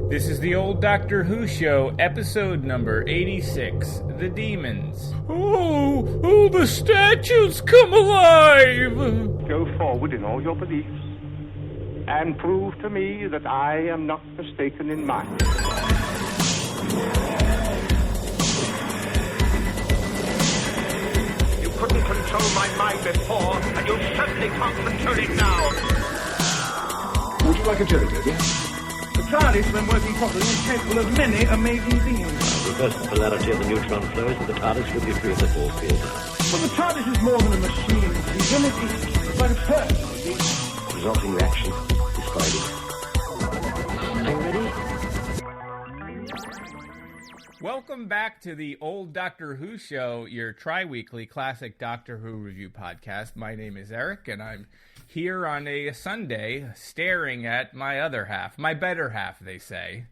This is the old Doctor Who show, episode number 86, The Demons. Oh, the statues come alive! Go forward in all your beliefs and prove to me that I am not mistaken in mine. You couldn't control my mind before, and you certainly can't control it now. Would you like a jelly, dear? The TARDIS, when working properly, is capable of many amazing things. The reverse polarity of the neutron flows with the TARDIS would be free of the force field. But the TARDIS is more than a machine, Stephen. It's like a person, you see. Resulting reaction, describing. Are you ready? Welcome back to the old Doctor Who show, your tri-weekly classic Doctor Who review podcast. My name is Eric, and I'm here on a Sunday staring at my other half. My better half, they say.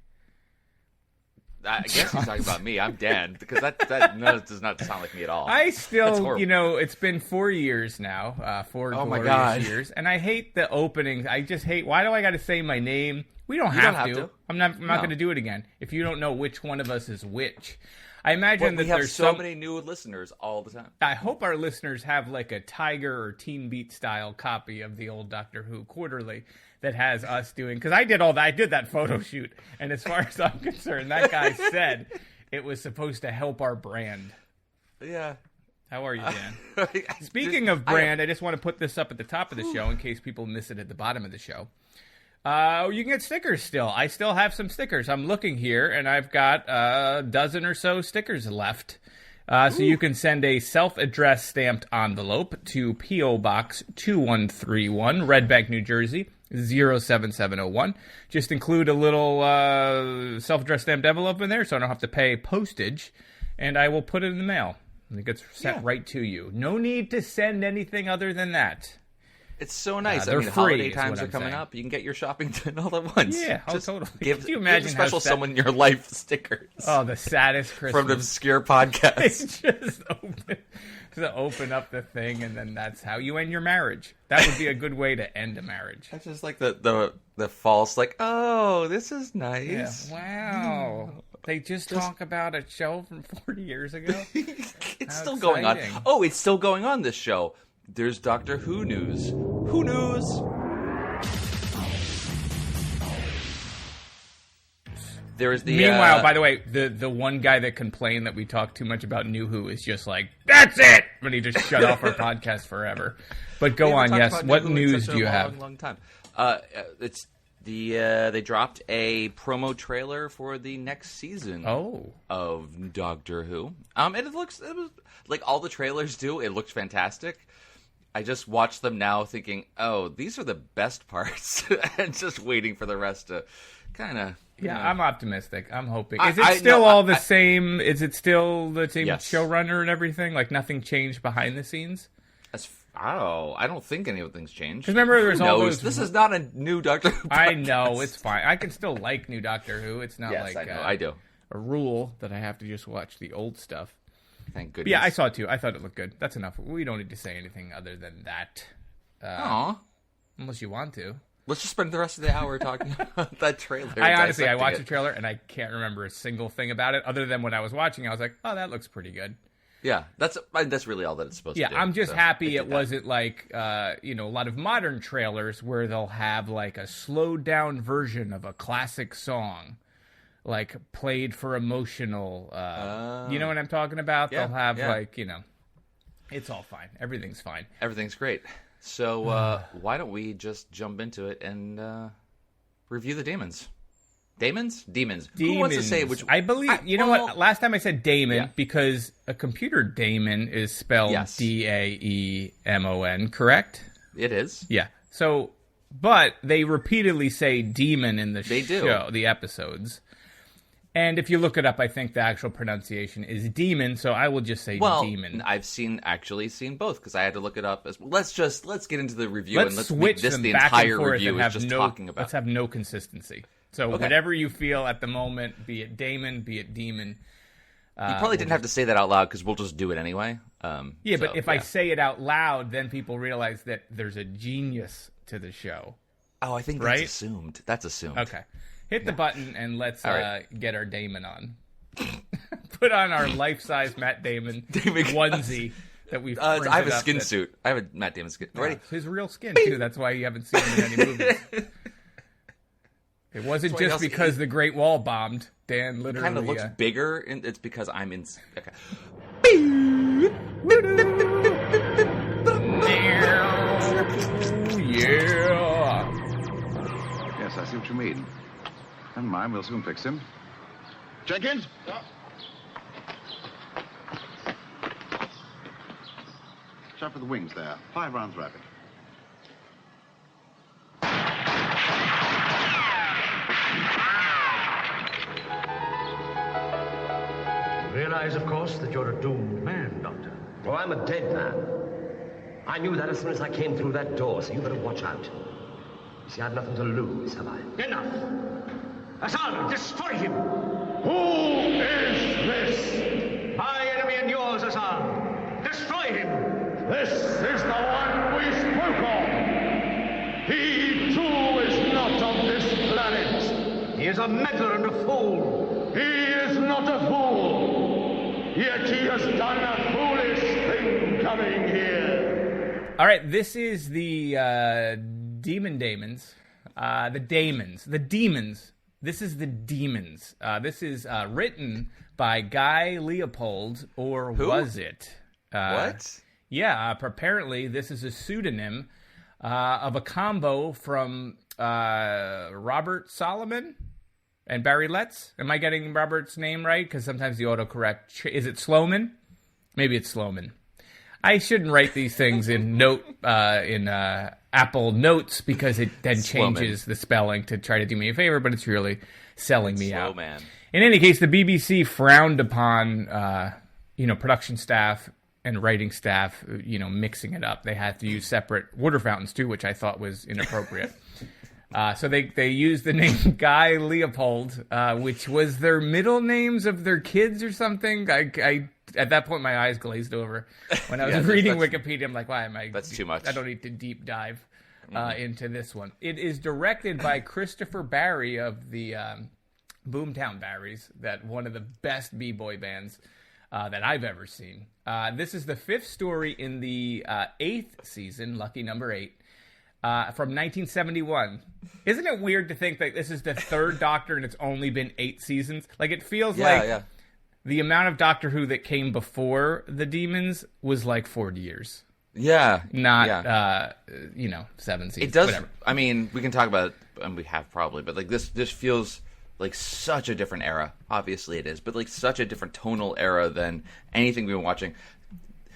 I guess he's talking about me. I'm Dan, because that does not sound like me at all. I still, it's been 4 years now, four glorious years, and I hate the openings. I just hate, why do I got to say my name? We don't have to. I'm not going to do it again if you don't know which one of us is which. I imagine that we have there's so many new listeners all the time. I hope our listeners have like a Tiger or Teen Beat style copy of the old Doctor Who Quarterly that has us doing, because I did all that. I did that photo shoot, and as far as I'm concerned, that guy said it was supposed to help our brand. Yeah. How are you, Dan? Speaking of brand, I just want to put this up at the top of the show in case people miss it at the bottom of the show. You can get stickers still. I still have some stickers. I'm looking here, and I've got a dozen or so stickers left. So you can send a self-addressed stamped envelope to P.O. Box 2131, Red Bank, New Jersey, 07701. Just include a little self-addressed stamped envelope in there so I don't have to pay postage, and I will put it in the mail. And it gets sent right to you. No need to send anything other than that. It's so nice. They're free, holiday times are coming up. You can get your shopping done all at once. Yeah, totally. Could you imagine give a special someone in your life stickers. Oh, the saddest Christmas. From an obscure podcast. just open up the thing, and then that's how you end your marriage. That would be a good way to end a marriage. That's just like the false, like, oh, this is nice. Yeah. Wow. They just talk about a show from 40 years ago? It's still going on. Oh, it's still going on, this show. There's Doctor Who news. Who news? There is the. Meanwhile, by the way, the one guy that complained that we talk too much about New Who is just like, that's it! When he just shut off our podcast forever. But go on, yes. What news do you have? Long time. It's they dropped a promo trailer for the next season. Of Doctor Who. And it was like all the trailers do. It looks fantastic. I just watched them now thinking, oh, these are the best parts, and just waiting for the rest to kind of... Yeah, I'm optimistic. I'm hoping. Is it still the same? Is it still the same showrunner and everything? Like nothing changed behind the scenes? I don't think anything's changed. Because remember, there's all those... This is not a new Doctor Who podcast. I know, it's fine. I can still like new Doctor Who. It's not like I do. A rule that I have to just watch the old stuff. Thank goodness. Yeah, I saw it too. I thought it looked good. That's enough. We don't need to say anything other than that. Unless you want to. Let's just spend the rest of the hour talking about that trailer. I watched the trailer and I can't remember a single thing about it other than when I was watching. I was like, oh, that looks pretty good. Yeah, that's really all that it's supposed to do. Yeah, I'm just happy it wasn't like, a lot of modern trailers where they'll have like a slowed down version of a classic song, like played for emotional, you know what I'm talking about? Yeah, they'll have it's all fine. Everything's fine. Everything's great. So why don't we just jump into it and review the Demons? Demons? Who wants to say which? I believe, what? Last time I said Daemon because a computer daemon is spelled Daemon, correct? It is. Yeah. So, but they repeatedly say demon in the show, the episodes. And if you look it up, I think the actual pronunciation is demon, so I will just say demon. I've actually seen both, because I had to look it up as well. Let's get into the review, and let's switch make this them the back entire and forth review and is have just talking about. Let's have no consistency. So whatever you feel at the moment, be it Daemon, be it demon. You probably didn't have to say that out loud, because we'll just do it anyway. But if I say it out loud, then people realize that there's a genius to the show. Oh, I think that's assumed. That's assumed. Okay. Hit the button and let's right. Get our Damon on. Put on our life-size Matt Damon onesie that we've I have a skin suit. I have a Matt Damon skin. Ready? His real skin, too. That's why you haven't seen him in any movies. It wasn't just because the Great Wall bombed. Dan literally... It kind of looks bigger, and it's because I'm in... Okay. Yeah. Yes, I see what you mean. Never mind, we'll soon fix him. Jenkins? Yeah. Shot for the wings there. 5 rounds rapid. You realize, of course, that you're a doomed man, Doctor. Well, I'm a dead man. I knew that as soon as I came through that door, so you better watch out. You see, I've nothing to lose, have I? Enough! Hassan, destroy him! Who is this? My enemy and yours, Hassan. Destroy him! This is the one we spoke of. He, too, is not of this planet. He is a meddler and a fool. He is not a fool. Yet he has done a foolish thing coming here. All right, this is the Daemons. The Demons. This is the Demons. This is written by Guy Leopold, or was it? What? Yeah, apparently this is a pseudonym of a combo from Robert Solomon and Barry Letts. Am I getting Robert's name right? Because sometimes the autocorrect... Is it Sloman? Maybe it's Sloman. I shouldn't write these things in Apple Notes because it then changes the spelling to try to do me a favor, but it's really selling me out. Man. In any case, the BBC frowned upon production staff and writing staff mixing it up. They had to use separate water fountains too, which I thought was inappropriate. So they used the name Guy Leopold, which was their middle names of their kids or something. I at that point, my eyes glazed over. When I was reading Wikipedia, I'm like, why am I... That's too much. I don't need to deep dive into this one. It is directed by Christopher Barry of the Boomtown Barrys, one of the best b-boy bands that I've ever seen. This is the 5th story in the 8th season, lucky number 8, from 1971. Isn't it weird to think that this is the 3rd Doctor and it's only been 8 seasons? Like, it feels the amount of Doctor Who that came before the Demons was like 40 years. Yeah. Not, 7 seasons. It does. Whatever. I mean, we can talk about it, and we have probably, but like this feels like such a different era. Obviously it is, but like such a different tonal era than anything we've been watching.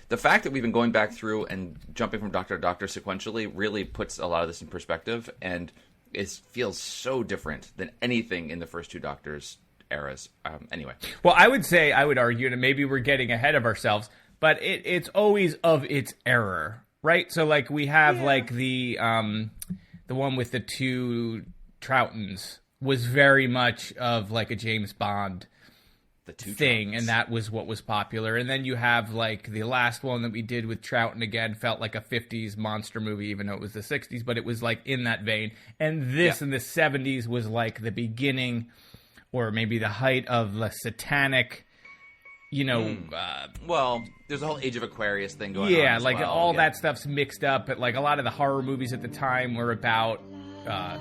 The fact that we've been going back through and jumping from Doctor to Doctor sequentially really puts a lot of this in perspective, and it feels so different than anything in the first 2 Doctors eras. Anyway. Well, I would argue, and maybe we're getting ahead of ourselves, but it's always of its era, right? So like we have like the one with the 2 Troughtons was very much of like a James Bond thing, and that was what was popular. And then you have like the last one that we did with Troughton again felt like a 50s monster movie, even though it was the 60s, but it was like in that vein. And this in the 70s was like the beginning or maybe the height of the satanic, well, there's a whole Age of Aquarius thing going on. Yeah, like all that stuff's mixed up, but like a lot of the horror movies at the time were about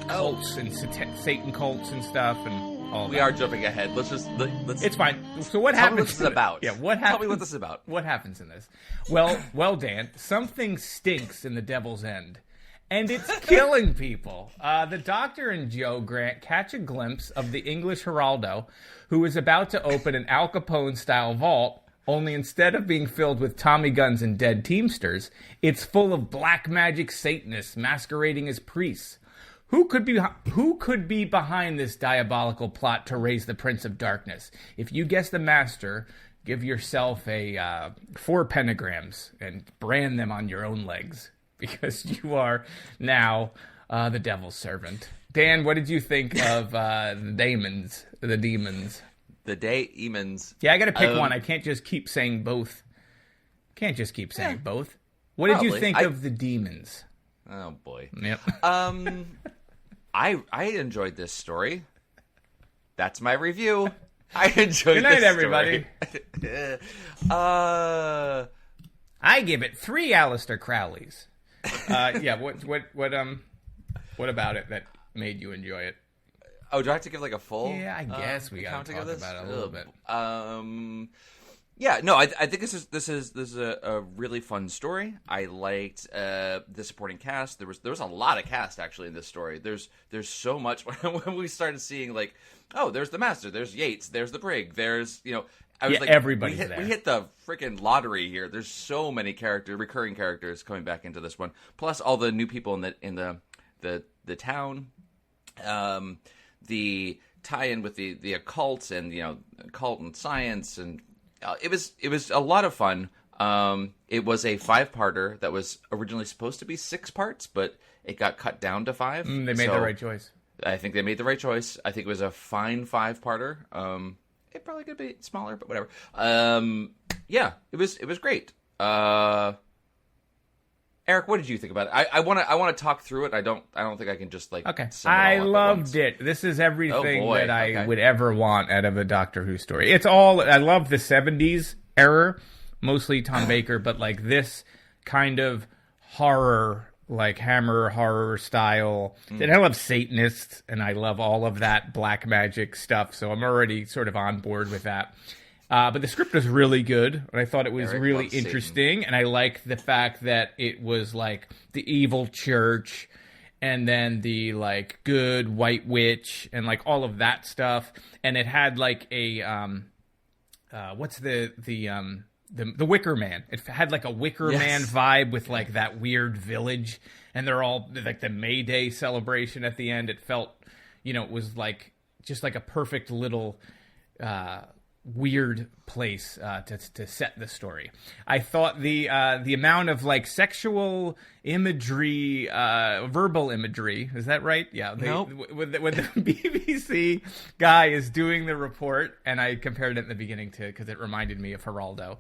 cults and Satan cults and stuff, and all. We are jumping ahead. Let's. It's fine. So what happens? Tell me what this is about. Yeah, what happens? Tell me what this is about. What happens in this? Well, Dan, something stinks in the Devil's End. And it's killing people. The Doctor and Joe Grant catch a glimpse of the English Geraldo, who is about to open an Al Capone-style vault, only instead of being filled with Tommy guns and dead Teamsters, it's full of black magic Satanists masquerading as priests. Who could be behind this diabolical plot to raise the Prince of Darkness? If you guess the master, give yourself 4 pentagrams and brand them on your own legs, because you are now the devil's servant. Dan, what did you think of the Daemons? The Demons. The Daemons. Yeah, I got to pick one. I can't just keep saying both. Both. What did you think of the Demons? Oh boy. Yep. I enjoyed this story. that's my review. I enjoyed Good night, this everybody. I give it 3 Aleister Crowleys. What about it that made you enjoy it? Oh, do I have to give like a full? Yeah, I guess we gotta talk about it a little bit. Yeah, no, I think this is a really fun story. I liked the supporting cast. There was a lot of cast actually in this story. There's so much when we started seeing like, oh, there's the Master, there's Yates, there's the Brig, there's I was like, everybody's there. We hit the freaking lottery here. There's so many recurring characters coming back into this one. Plus all the new people in the town. The tie-in with the occult and occult and science, and it was a lot of fun. It was a 5-parter that was originally supposed to be 6 parts, but it got cut down to 5. They made the right choice. I think they made the right choice. I think it was a fine 5-parter. It probably could be smaller, but whatever. Yeah, it was great. Eric, what did you think about it? I want to talk through it. I don't think I can just like. Okay, I loved it. This is everything that I would ever want out of a Doctor Who story. It's all. I love the 70s era, mostly Tom Baker, but like this kind of horror, like Hammer horror style. And I love Satanists, and I love all of that black magic stuff. So I'm already sort of on board with that. But the script was really good, and I thought it was really interesting, and I liked the fact that it was like the evil church, and then the like good white witch, and like all of that stuff, and it had like a what's the Wicker Man? It had like a Wicker Man vibe with like that weird village, and they're all like the May Day celebration at the end. It felt, it was like just like a perfect little. Weird place to set the story. I thought the amount of like sexual imagery, verbal imagery, is that right? Yeah. Nope. When the BBC guy is doing the report, and I compared it in the beginning because it reminded me of Geraldo.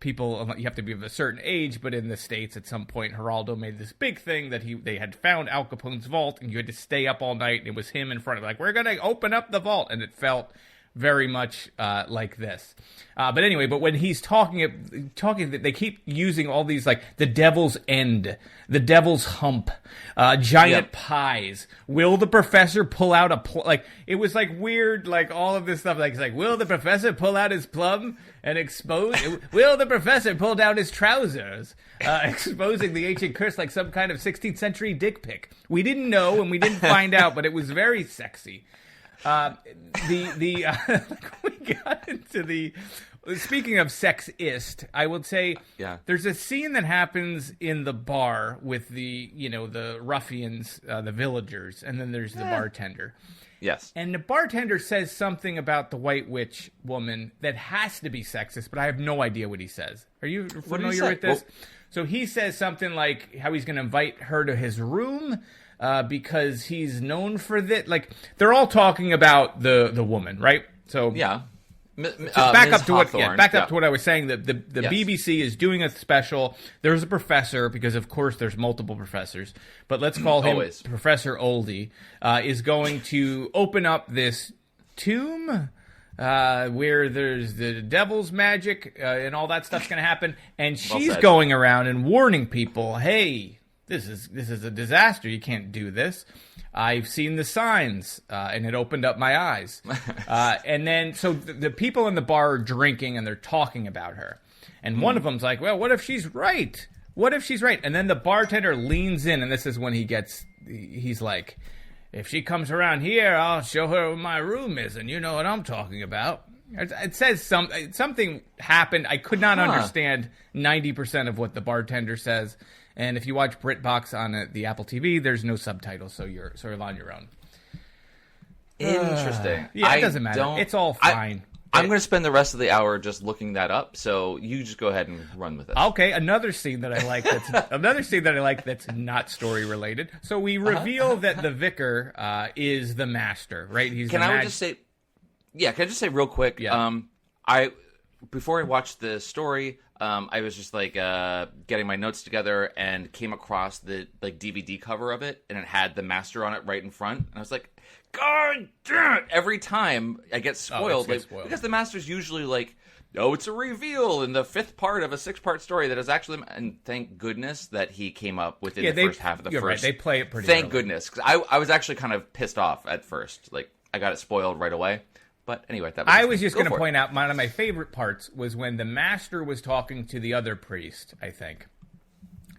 People, you have to be of a certain age, but in the States at some point, Geraldo made this big thing that they had found Al Capone's vault, and you had to stay up all night, and it was him in front of like, we're going to open up the vault, and it felt very much like this. But when he's talking, they keep using all these like the devil's end, the devil's hump, giant pies. Will the professor pull out it was like weird, like all of this stuff. Like it's like, will the professor pull out his plum and expose? Will the professor pull down his trousers, exposing the ancient curse like some kind of 16th century dick pic? We didn't know and we didn't find out, but it was very sexy. We got into speaking of sexist, I would say there's a scene that happens in the bar with the ruffians, the villagers, and then there's the bartender. Yes. And the bartender says something about the White Witch woman that has to be sexist, but I have no idea what he says. Are you familiar with this? Well, so he says something like how he's going to invite her to his room. Because he's known for that. Like, they're all talking about the woman, right? So yeah. Back up to what I was saying. The BBC is doing a special. There's a professor, because of course there's multiple professors, but let's call him Professor Oldie, is going to open up this tomb where there's the devil's magic and all that stuff's going to happen. And she's going around and warning people, hey, this is a disaster. You can't do this. I've seen the signs, and it opened up my eyes. And then, so the people in the bar are drinking, and they're talking about her. And one of them's like, well, what if she's right? What if she's right? And then the bartender leans in, and this is when he's like, if she comes around here, I'll show her where my room is, and you know what I'm talking about. It says something happened. I could not understand 90% of what the bartender says. And if you watch BritBox on the Apple TV, there's no subtitles, so you're sort of on your own. Interesting. Yeah, it doesn't matter. It's all fine. I'm going to spend the rest of the hour just looking that up, so you just go ahead and run with it. Okay, another scene that I like that's not story related. So we reveal that the vicar is the master, right? Can I just say real quick? Yeah. Before I watched the story, I was just like getting my notes together and came across the like DVD cover of it, and it had the master on it right in front, and I was like, God damn it! Every time I get spoiled, because the Master's usually like, oh, it's a reveal in the 5th part of a 6-part story that is actually, and thank goodness that he came up within the first half of the first. Right. They play it pretty Thank early. goodness, because I was actually kind of pissed off at first. Like, I got it spoiled right away. But anyway, I was just going to point out one of my favorite parts was when the Master was talking to the other priest, I think.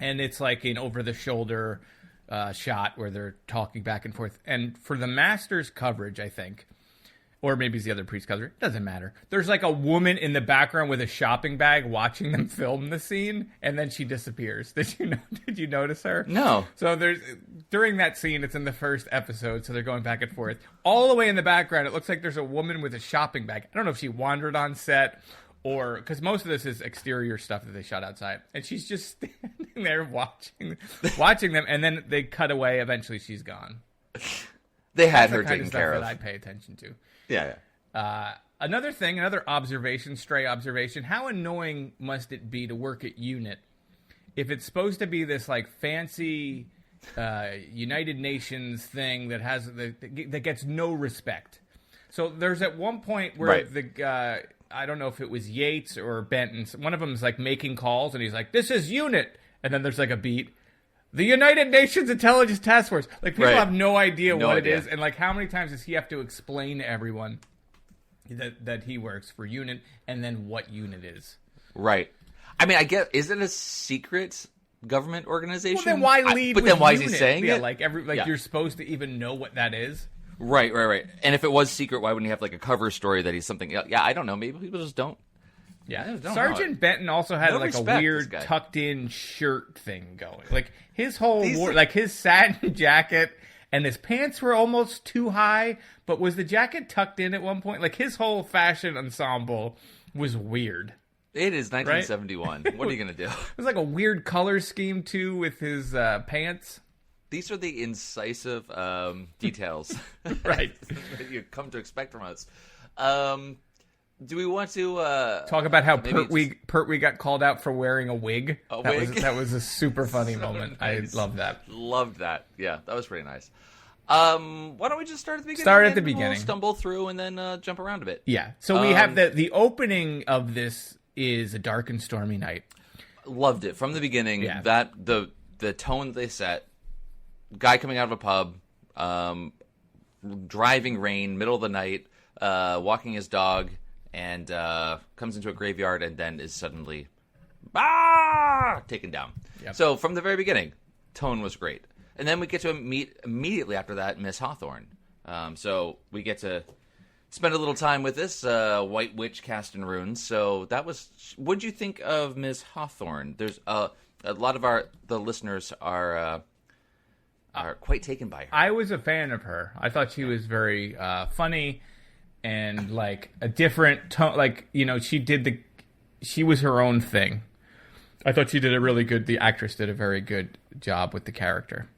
And it's like an over-the-shoulder shot where they're talking back and forth. And for the Master's coverage, I think, or maybe it's the other priest's coverage, it doesn't matter. There's like a woman in the background with a shopping bag watching them film the scene, and then she disappears. Did you notice her? No. So during that scene, it's in the first episode, so they're going back and forth. All the way in the background, it looks like there's a woman with a shopping bag. I don't know if she wandered on set, or because most of this is exterior stuff that they shot outside, and she's just standing there watching them, and then they cut away. Eventually, she's gone. They had That's her the kind taken of stuff care of. that I pay attention to. Yeah. Another thing, another observation, stray observation. How annoying must it be to work at UNIT if it's supposed to be this like fancy United Nations thing that has that gets no respect? So there's at one point where the I don't know if it was Yates or Benton. One of them is like making calls, and he's like, "This is UNIT," and then there's like a beat. The United Nations Intelligence Task Force. Like, people have no idea what it is. And, like, how many times does he have to explain to everyone that he works for UNIT and then what UNIT is? Right. I mean, I guess, is it a secret government organization? Well, then why lead with But then why UNIT? is he saying it? Like, you're supposed to even know what that is. Right. And if it was secret, why wouldn't he have, like, a cover story that he's something... Yeah, I don't know. Maybe people just don't. Yeah, Sergeant Benton also had like a weird tucked-in shirt thing going. Like his whole like his satin jacket and his pants were almost too high, but was the jacket tucked in at one point? Like his whole fashion ensemble was weird. It is 1971. Right? What are you gonna do? It was like a weird color scheme too with his pants. These are the incisive details, right? that you come to expect from us. Do we want to talk about how Pertwee got called out for wearing a wig? That was a super funny moment. Nice. I love that. Loved that. Yeah, that was pretty nice. Why don't we just start at the beginning? We'll stumble through and then jump around a bit. Yeah. So we have the opening of this is a dark and stormy night. Loved it from the beginning. Yeah. That the tone they set. Guy coming out of a pub, driving rain, middle of the night, walking his dog. And comes into a graveyard and then is suddenly taken down. Yep. So from the very beginning, tone was great. And then we get to meet immediately after that Miss Hawthorne. So we get to spend a little time with this white witch cast in runes. So that was... What'd you think of Miss Hawthorne? There's a lot of the listeners are quite taken by her. I was a fan of her. I thought she was very funny. And like a different tone, like, you know, she was her own thing. I thought the actress did a very good job with the character.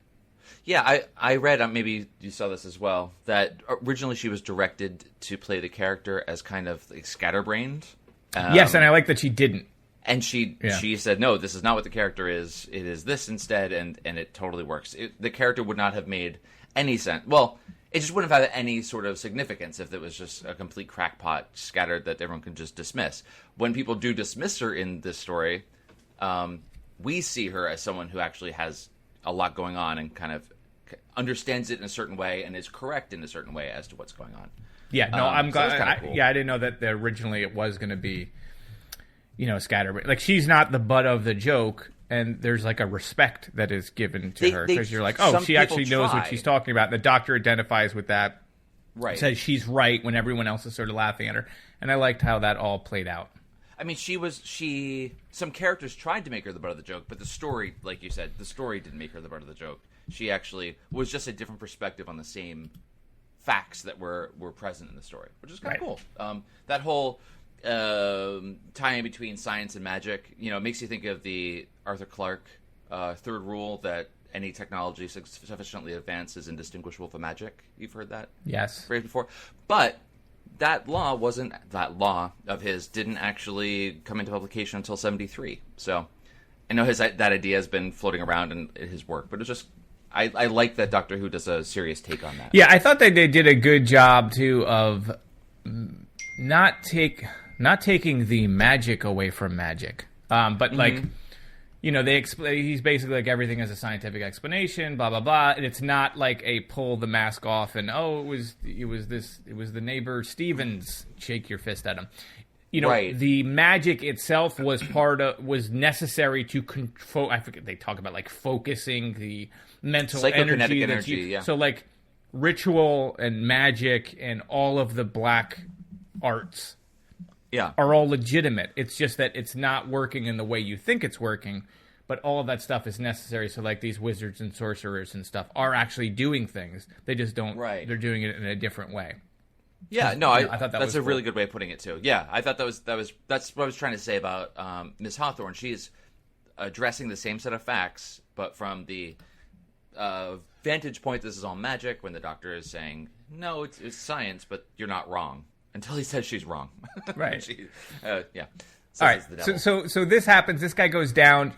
Yeah, I read, maybe you saw this as well, that originally she was directed to play the character as kind of like scatterbrained. Yes, and I like that she didn't. And she said, no, this is not what the character is. It is this instead, and it totally works. The character would not have made any sense. Well, it just wouldn't have had any sort of significance if it was just a complete crackpot scattered that everyone can just dismiss. When people do dismiss her in this story, we see her as someone who actually has a lot going on and kind of understands it in a certain way and is correct in a certain way as to what's going on. Yeah, no, I'm glad. Cool. I didn't know that originally it was going to be, you know, scatterbrained. Like, she's not the butt of the joke. And there's like a respect that is given to her because you're like, oh, she actually knows what she's talking about. The doctor identifies with that, right? Says she's right when everyone else is sort of laughing at her. And I liked how that all played out. I mean, some characters tried to make her the butt of the joke, but the story, like you said, the story didn't make her the butt of the joke. She actually was just a different perspective on the same facts that were present in the story, which is kind of cool. That whole tie-in between science and magic, you know, makes you think of the Arthur Clarke third rule that any technology sufficiently advanced is indistinguishable from magic. You've heard that? Yes. Phrase before. But that law of his didn't actually come into publication until 1973. So I know that idea has been floating around in his work, but it's just I like that Doctor Who does a serious take on that. Yeah, I thought that they did a good job too of not taking the magic away from magic, but like. You know, he's basically like everything has a scientific explanation, blah blah blah, and it's not like a pull the mask off and it was the neighbor Stevens, shake your fist at him. You know, the magic itself was was necessary to control. I forget they talk about like focusing the mental energy. Yeah. So like ritual and magic and all of the black arts. Yeah. Are all legitimate. It's just that it's not working in the way you think it's working, but all of that stuff is necessary. So, like, these wizards and sorcerers and stuff are actually doing things. They just don't. Right. They're doing it in a different way. Yeah. No, I thought that's a really good way of putting it too. Yeah, I thought that's what I was trying to say about Miss Hawthorne. She's addressing the same set of facts, but from the vantage point, this is all magic. When the Doctor is saying, "No, it's science," but you're not wrong. Until he says she's wrong. Right. Yeah. All right. So this happens. This guy goes down.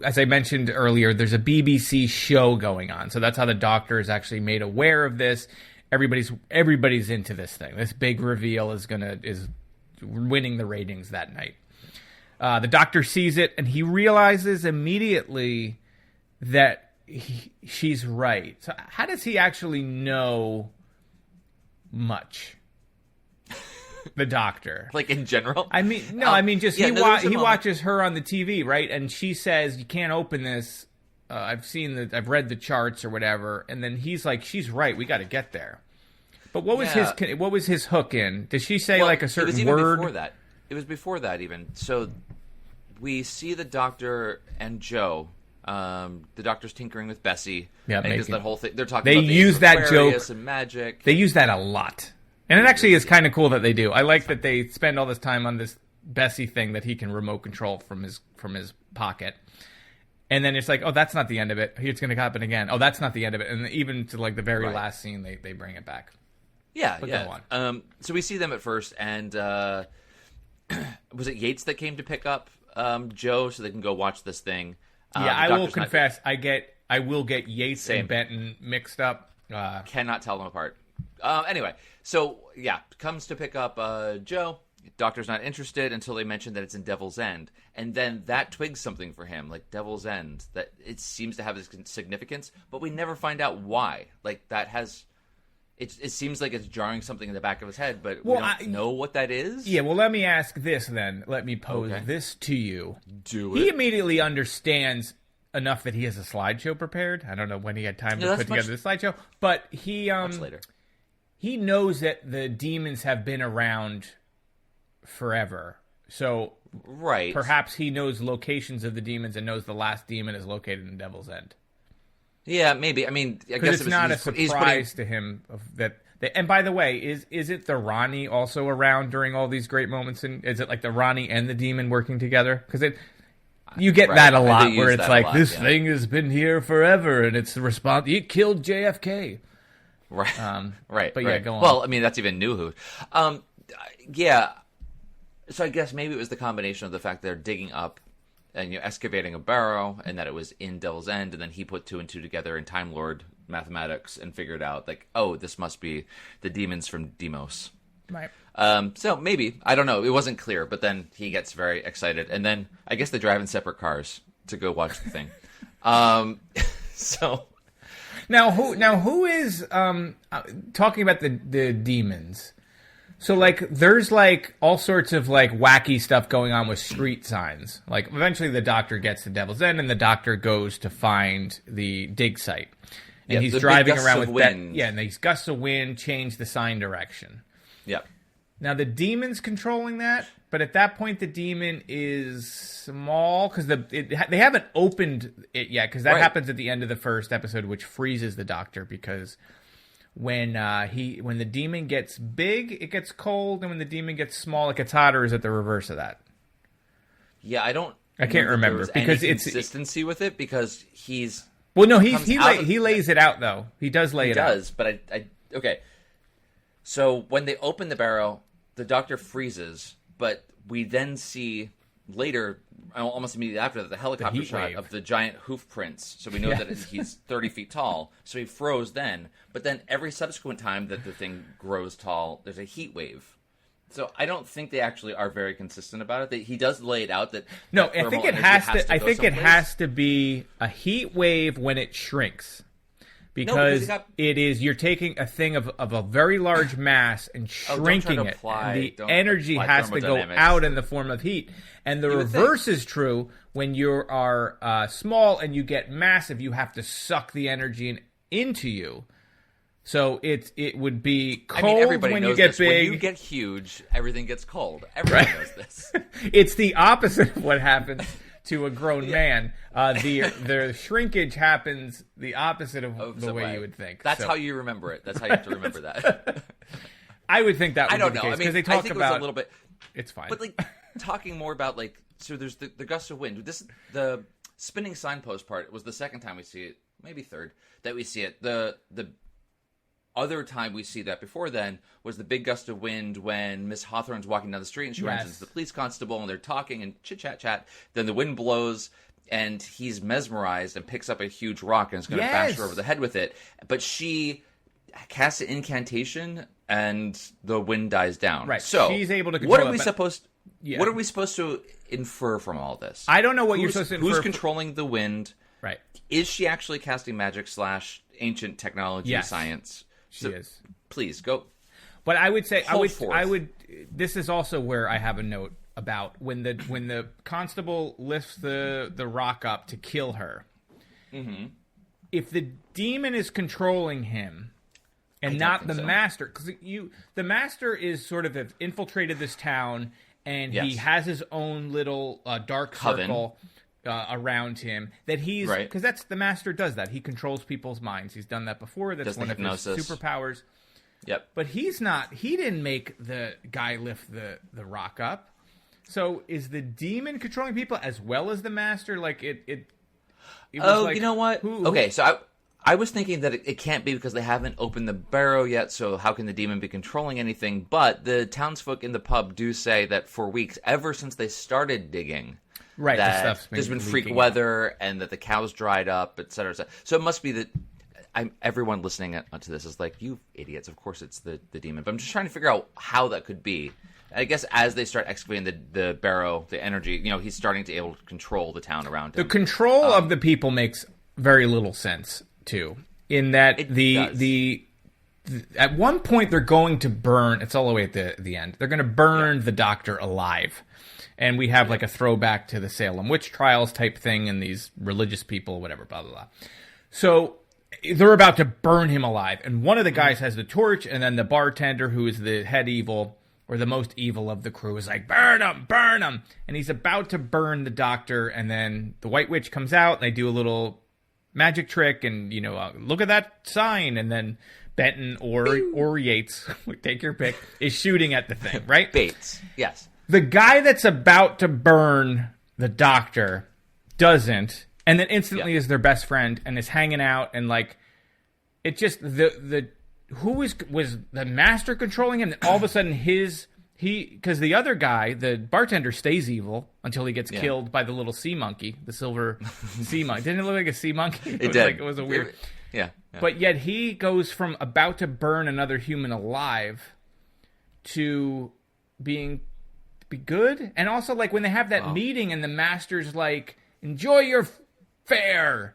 As I mentioned earlier, there's a BBC show going on. So that's how the Doctor is actually made aware of this. Everybody's into this thing. This big reveal is winning the ratings that night. The Doctor sees it and he realizes immediately that she's right. So how does he actually know much? The Doctor, like in general. I mean, no. I mean, just he watches her on the TV, right? And she says, "You can't open this. I've read the charts or whatever." And then he's like, "She's right. We got to get there." But what was his hook in? Did she say like a certain word? Before that. It was before that even. So we see the Doctor and Joe. The Doctor's tinkering with Bessie. Yeah, and that whole thing. They're talking. They use that joke and magic. They use that a lot. And it actually is kind of cool that they do. I like that they spend all this time on this Bessie thing that he can remote control from his pocket. And then it's like, oh, that's not the end of it. It's going to happen again. Oh, that's not the end of it. And even to like the very last scene, they bring it back. Yeah, but go on. So we see them at first, and was it Yates that came to pick up Joe so they can go watch this thing? Yeah, I will confess, I will get Yates and Benton mixed up. Cannot tell them apart. Anyway, so yeah, comes to pick up Joe. Doctor's not interested until they mention that it's in Devil's End, and then that twigs something for him, like Devil's End, that it seems to have this significance, but we never find out why. Like that has, it seems like it's jarring something in the back of his head, but we don't know what that is. Yeah, well, let me ask this then. Let me pose this to you. Do it. He immediately understands enough that he has a slideshow prepared. I don't know when he had time to put together the slideshow, but he much later. He knows that the demons have been around forever. So perhaps he knows locations of the demons and knows the last demon is located in Devil's End. Yeah, maybe. I mean, I guess it's not a surprise to him that. And by the way, is it the Ronnie also around during all these great moments? And is it like the Ronnie and the demon working together? Because you get that a lot, where it's like this thing has been here forever, and it's the response. It killed JFK. Right. Right. But yeah, go on. Well, I mean, that's even New Who. Yeah. So I guess maybe it was the combination of the fact they're digging up and excavating a barrow, and that it was in Devil's End, and then he put 2 and 2 together in Time Lord mathematics and figured out like, oh, this must be the demons from Deimos. Right. So maybe, I don't know. It wasn't clear, but then he gets very excited, and then I guess they drive in separate cars to go watch the thing. So. Now who is talking about the demons? So like there's like all sorts of like wacky stuff going on with street signs. Like eventually the Doctor gets to Devil's End and the Doctor goes to find the dig site. And he's driving around with wind. And these gusts of wind change the sign direction. Yep. Now the demon's controlling that, but at that point the demon is small because they haven't opened it yet, because that happens at the end of the first episode, which freezes the Doctor, because when the demon gets big it gets cold, and when the demon gets small it gets hotter. Is it the reverse of that? Yeah, I can't remember because it's consistency with it, because he's he lays it out though. He does lay it out. He does, but I okay. So when they open the barrel, the Doctor freezes, but we then see later, almost immediately after that, the helicopter shot wave of the giant hoof prints. So we know that he's 30 feet tall. So he froze then. But then every subsequent time that the thing grows tall, there's a heat wave. So I don't think they actually are very consistent about it. He does lay it out that I think it has to. I think it has to be a heat wave when it shrinks, because you're taking a thing of a very large mass and shrinking it. And the energy has to go out in the form of heat. And the reverse is true when you are small and you get massive. You have to suck the energy into you. So it would be cold when you get big. When you get huge, everything gets cold. Everyone knows this. It's the opposite of what happens to a grown man. The shrinkage happens the opposite of the way you would think. That's how you remember it. That's how you have to remember that. I would think that would be the case. Because they talk about it was a little bit. It's fine. But talking more about so there's the gust of wind. The spinning signpost part was the second time we see it, maybe third that we see it. The other time we see that before then was the big gust of wind when Miss Hawthorne's walking down the street and she runs into the police constable and they're talking and chit-chat. Then the wind blows and he's mesmerized and picks up a huge rock and is going to bash her over the head with it. But she casts an incantation and the wind dies down. Right. So she's able to control what are we supposed to infer from all this? I don't know what you're supposed to infer. Who's controlling the wind? Right. Is she actually casting magic / ancient technology science? She is. Please go. But I would say I would. This is also where I have a note about when the constable lifts the rock up to kill her. Mm-hmm. If the demon is controlling him and not the master, because the master is sort of have infiltrated this town and he has his own little dark circle around him that he's because that's the master does that. He controls people's minds. He's done that before. That's one of his superpowers. Yep. But he's not. He didn't make the guy lift the rock up. So is the demon controlling people as well as the master? Like it was like, you know what? Okay, so I was thinking that it can't be because they haven't opened the barrow yet, so how can the demon be controlling anything? But the townsfolk in the pub do say that for weeks, ever since they started digging, that there's been freak weather and that the cows dried up, et cetera, et cetera. So it must be that everyone listening to this is like, you idiots, of course it's the demon. But I'm just trying to figure out how that could be. I guess as they start excavating the barrow, the energy, he's starting to be able to control the town around him. The control of the people makes very little sense, too. In that at one point they're going to burn, it's all the way at the end, they're going to burn the doctor alive. And we have like a throwback to the Salem witch trials type thing and these religious people, whatever, blah, blah, blah. So they're about to burn him alive. And one of the guys has the torch, and then the bartender, who is the head evil, or the most evil of the crew, is like, burn him, burn him. And he's about to burn the doctor, and then the White Witch comes out, and they do a little magic trick, and, look at that sign. And then Benton or Yates, take your pick, is shooting at the thing, right? Bates, yes. The guy that's about to burn the doctor doesn't, and then instantly is their best friend and is hanging out, and like it just was the master controlling him? And all of a sudden because the other guy, the bartender, stays evil until he gets killed by the little sea monkey, the silver sea monkey. Didn't it look like a sea monkey? It did. It was a weird. Yeah. But yet he goes from about to burn another human alive to be good. And also, like, when they have that meeting and the master's like, enjoy your fare,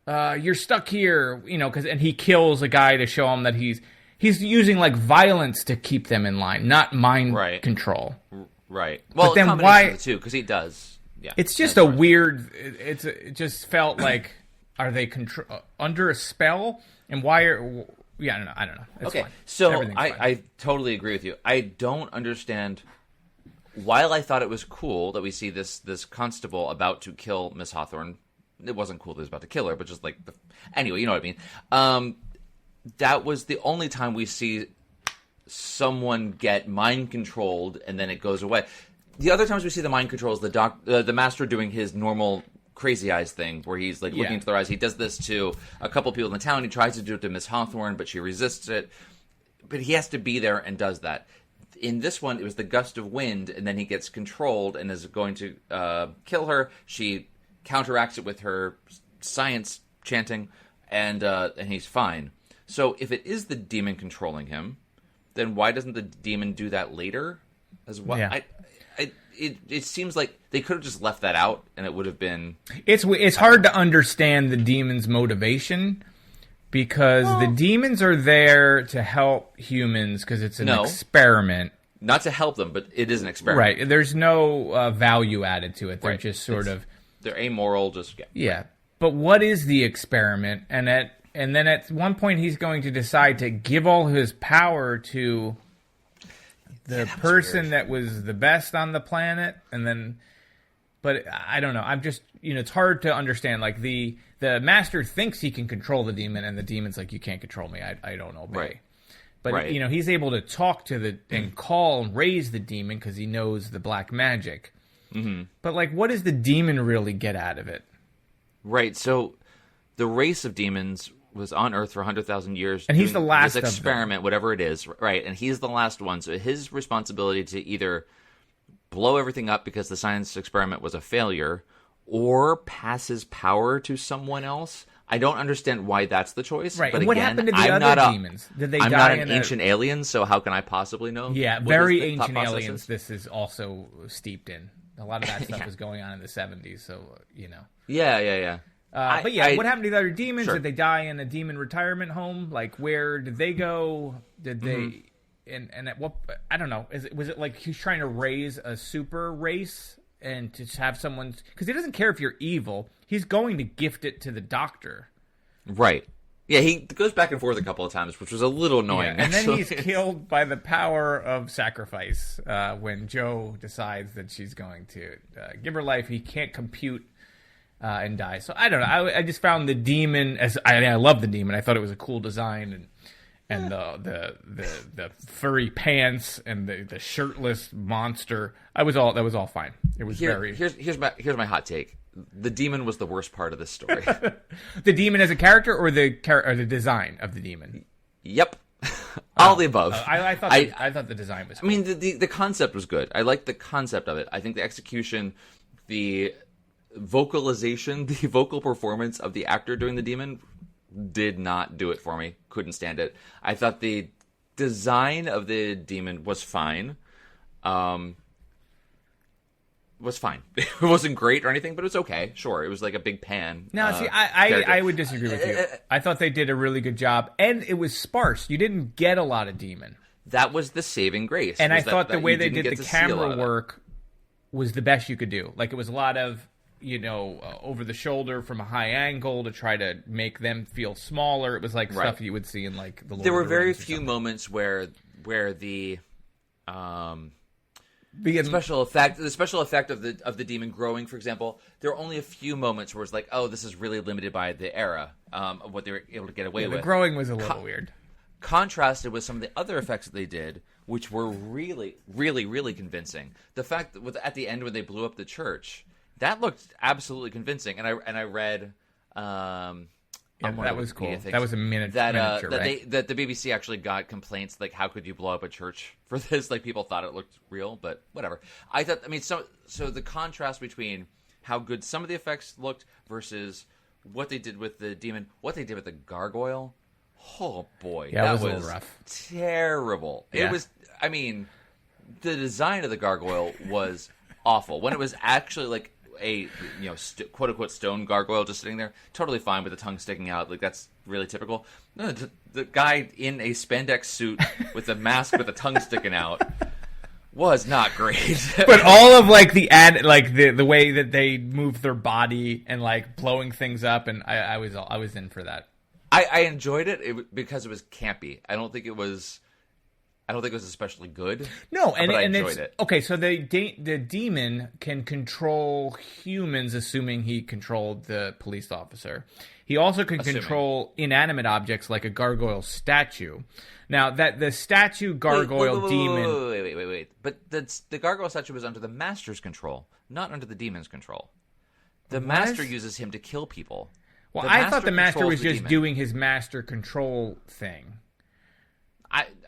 you're stuck here, and he kills a guy to show him that he's using like violence to keep them in line, not mind control. Right. Well, but then why? Too, because he does. Yeah. It's just a weird. It just felt like, are they under a spell? And why are? Yeah, I don't know. It's okay, fine. so I totally agree with you. I don't understand. While I thought it was cool that we see this constable about to kill Miss Hawthorne, it wasn't cool that he was about to kill her, but just like anyway, you know what I mean. That was the only time we see someone get mind controlled and then it goes away. The other times we see the mind controls, the master doing his normal crazy eyes thing where he's like looking into their eyes. He does this to a couple people in the town. He tries to do it to Miss Hawthorne, but she resists it. But he has to be there and does that. in this one, it was the gust of wind, and then he gets controlled and is going to kill her. She counteracts it with her science chanting, and he's fine. So if it is the demon controlling him, then why doesn't the demon do that later as well? Yeah. It seems like they could have just left that out, and it would have been... It's hard to understand the demon's motivation, because the demons are there to help humans because it's an experiment. Not to help them, but it is an experiment. Right. There's no value added to it. They're just sort of... They're amoral, just... Yeah. But what is the experiment? And then at one point he's going to decide to give all his power to the person that was the best on the planet, and then... But I don't know. I'm just, it's hard to understand. Like, the master thinks he can control the demon, and the demon's like, you can't control me. I don't obey. Right. But, he's able to talk to and call and raise the demon because he knows the black magic. Mm-hmm. But, like, what does the demon really get out of it? Right. So the race of demons was on Earth for 100,000 years. And he's the last this experiment, whatever it is. Right. And he's the last one. So his responsibility to either blow everything up because the science experiment was a failure, or pass his power to someone else. I don't understand why that's the choice. Right. But and what again, happened to the I'm other demons? Did they I'm die not an in ancient alien, so how can I possibly know? Yeah, very ancient aliens. This is also steeped in. A lot of that stuff was going on in the 70s, so, Yeah. What happened to the other demons? Sure. Did they die in a demon retirement home? Like, where did they go? Did they... And at what... I don't know. Was it like he's trying to raise a super race and to have someone... Because he doesn't care if you're evil. He's going to gift it to the doctor. Right. Yeah, he goes back and forth a couple of times, which was a little annoying. Yeah, and then he's killed by the power of sacrifice when Joe decides that she's going to give her life. He can't compute and die. So I don't know. I just found the demon as I love the demon. I thought it was a cool design and the furry pants and the shirtless monster. That was all fine. It was here's my hot take. The demon was the worst part of this story. The demon as a character, or the design of the demon? Yep, all the above. I thought the design was cool. I mean, the concept was good. I liked the concept of it. I think the execution, the vocalization, the vocal performance of the actor doing the demon did not do it for me. Couldn't stand it. I thought the design of the demon was fine. Was fine. It wasn't great or anything, but it was okay. Sure, it was like a big pan. No, see, I would disagree with you. I thought they did a really good job, and it was sparse. You didn't get a lot of demon. That was the saving grace. And I thought the way they did the camera work was the best you could do. Like, it was a lot of, over the shoulder from a high angle to try to make them feel smaller. It was like stuff you would see in, like, the Lord of the Rings. There were very few moments where the special effect of the demon growing, for example, there were only a few moments where it's like, oh, this is really limited by the era of what they were able to get away with. The growing was a little weird. Contrasted with some of the other effects that they did, which were really, really, really convincing. The fact that at the end when they blew up the church, that looked absolutely convincing. And I read. That was cool. That was a miniature, right? That the BBC actually got complaints like, how could you blow up a church for this? Like, people thought it looked real, but whatever. So the contrast between how good some of the effects looked versus what they did with the demon, what they did with the gargoyle. Oh boy, yeah, that was a little rough. Terrible. Yeah. It was. I mean, the design of the gargoyle was awful. When it was actually like a quote unquote stone gargoyle just sitting there, totally fine with the tongue sticking out, like that's really typical. No, the guy in a spandex suit with a mask with a tongue sticking out was not great. But all of like the way that they move their body and like blowing things up, and I was in for that. I enjoyed it because it was campy. I don't think it was especially good. No, but I enjoyed it. Okay, so the demon can control humans, assuming he controlled the police officer. He also can control inanimate objects like a gargoyle statue. Now, that the statue gargoyle demon... Wait. But the gargoyle statue was under the master's control, not under the demon's control. The master uses him to kill people. Well, I thought the master was just doing his master control thing.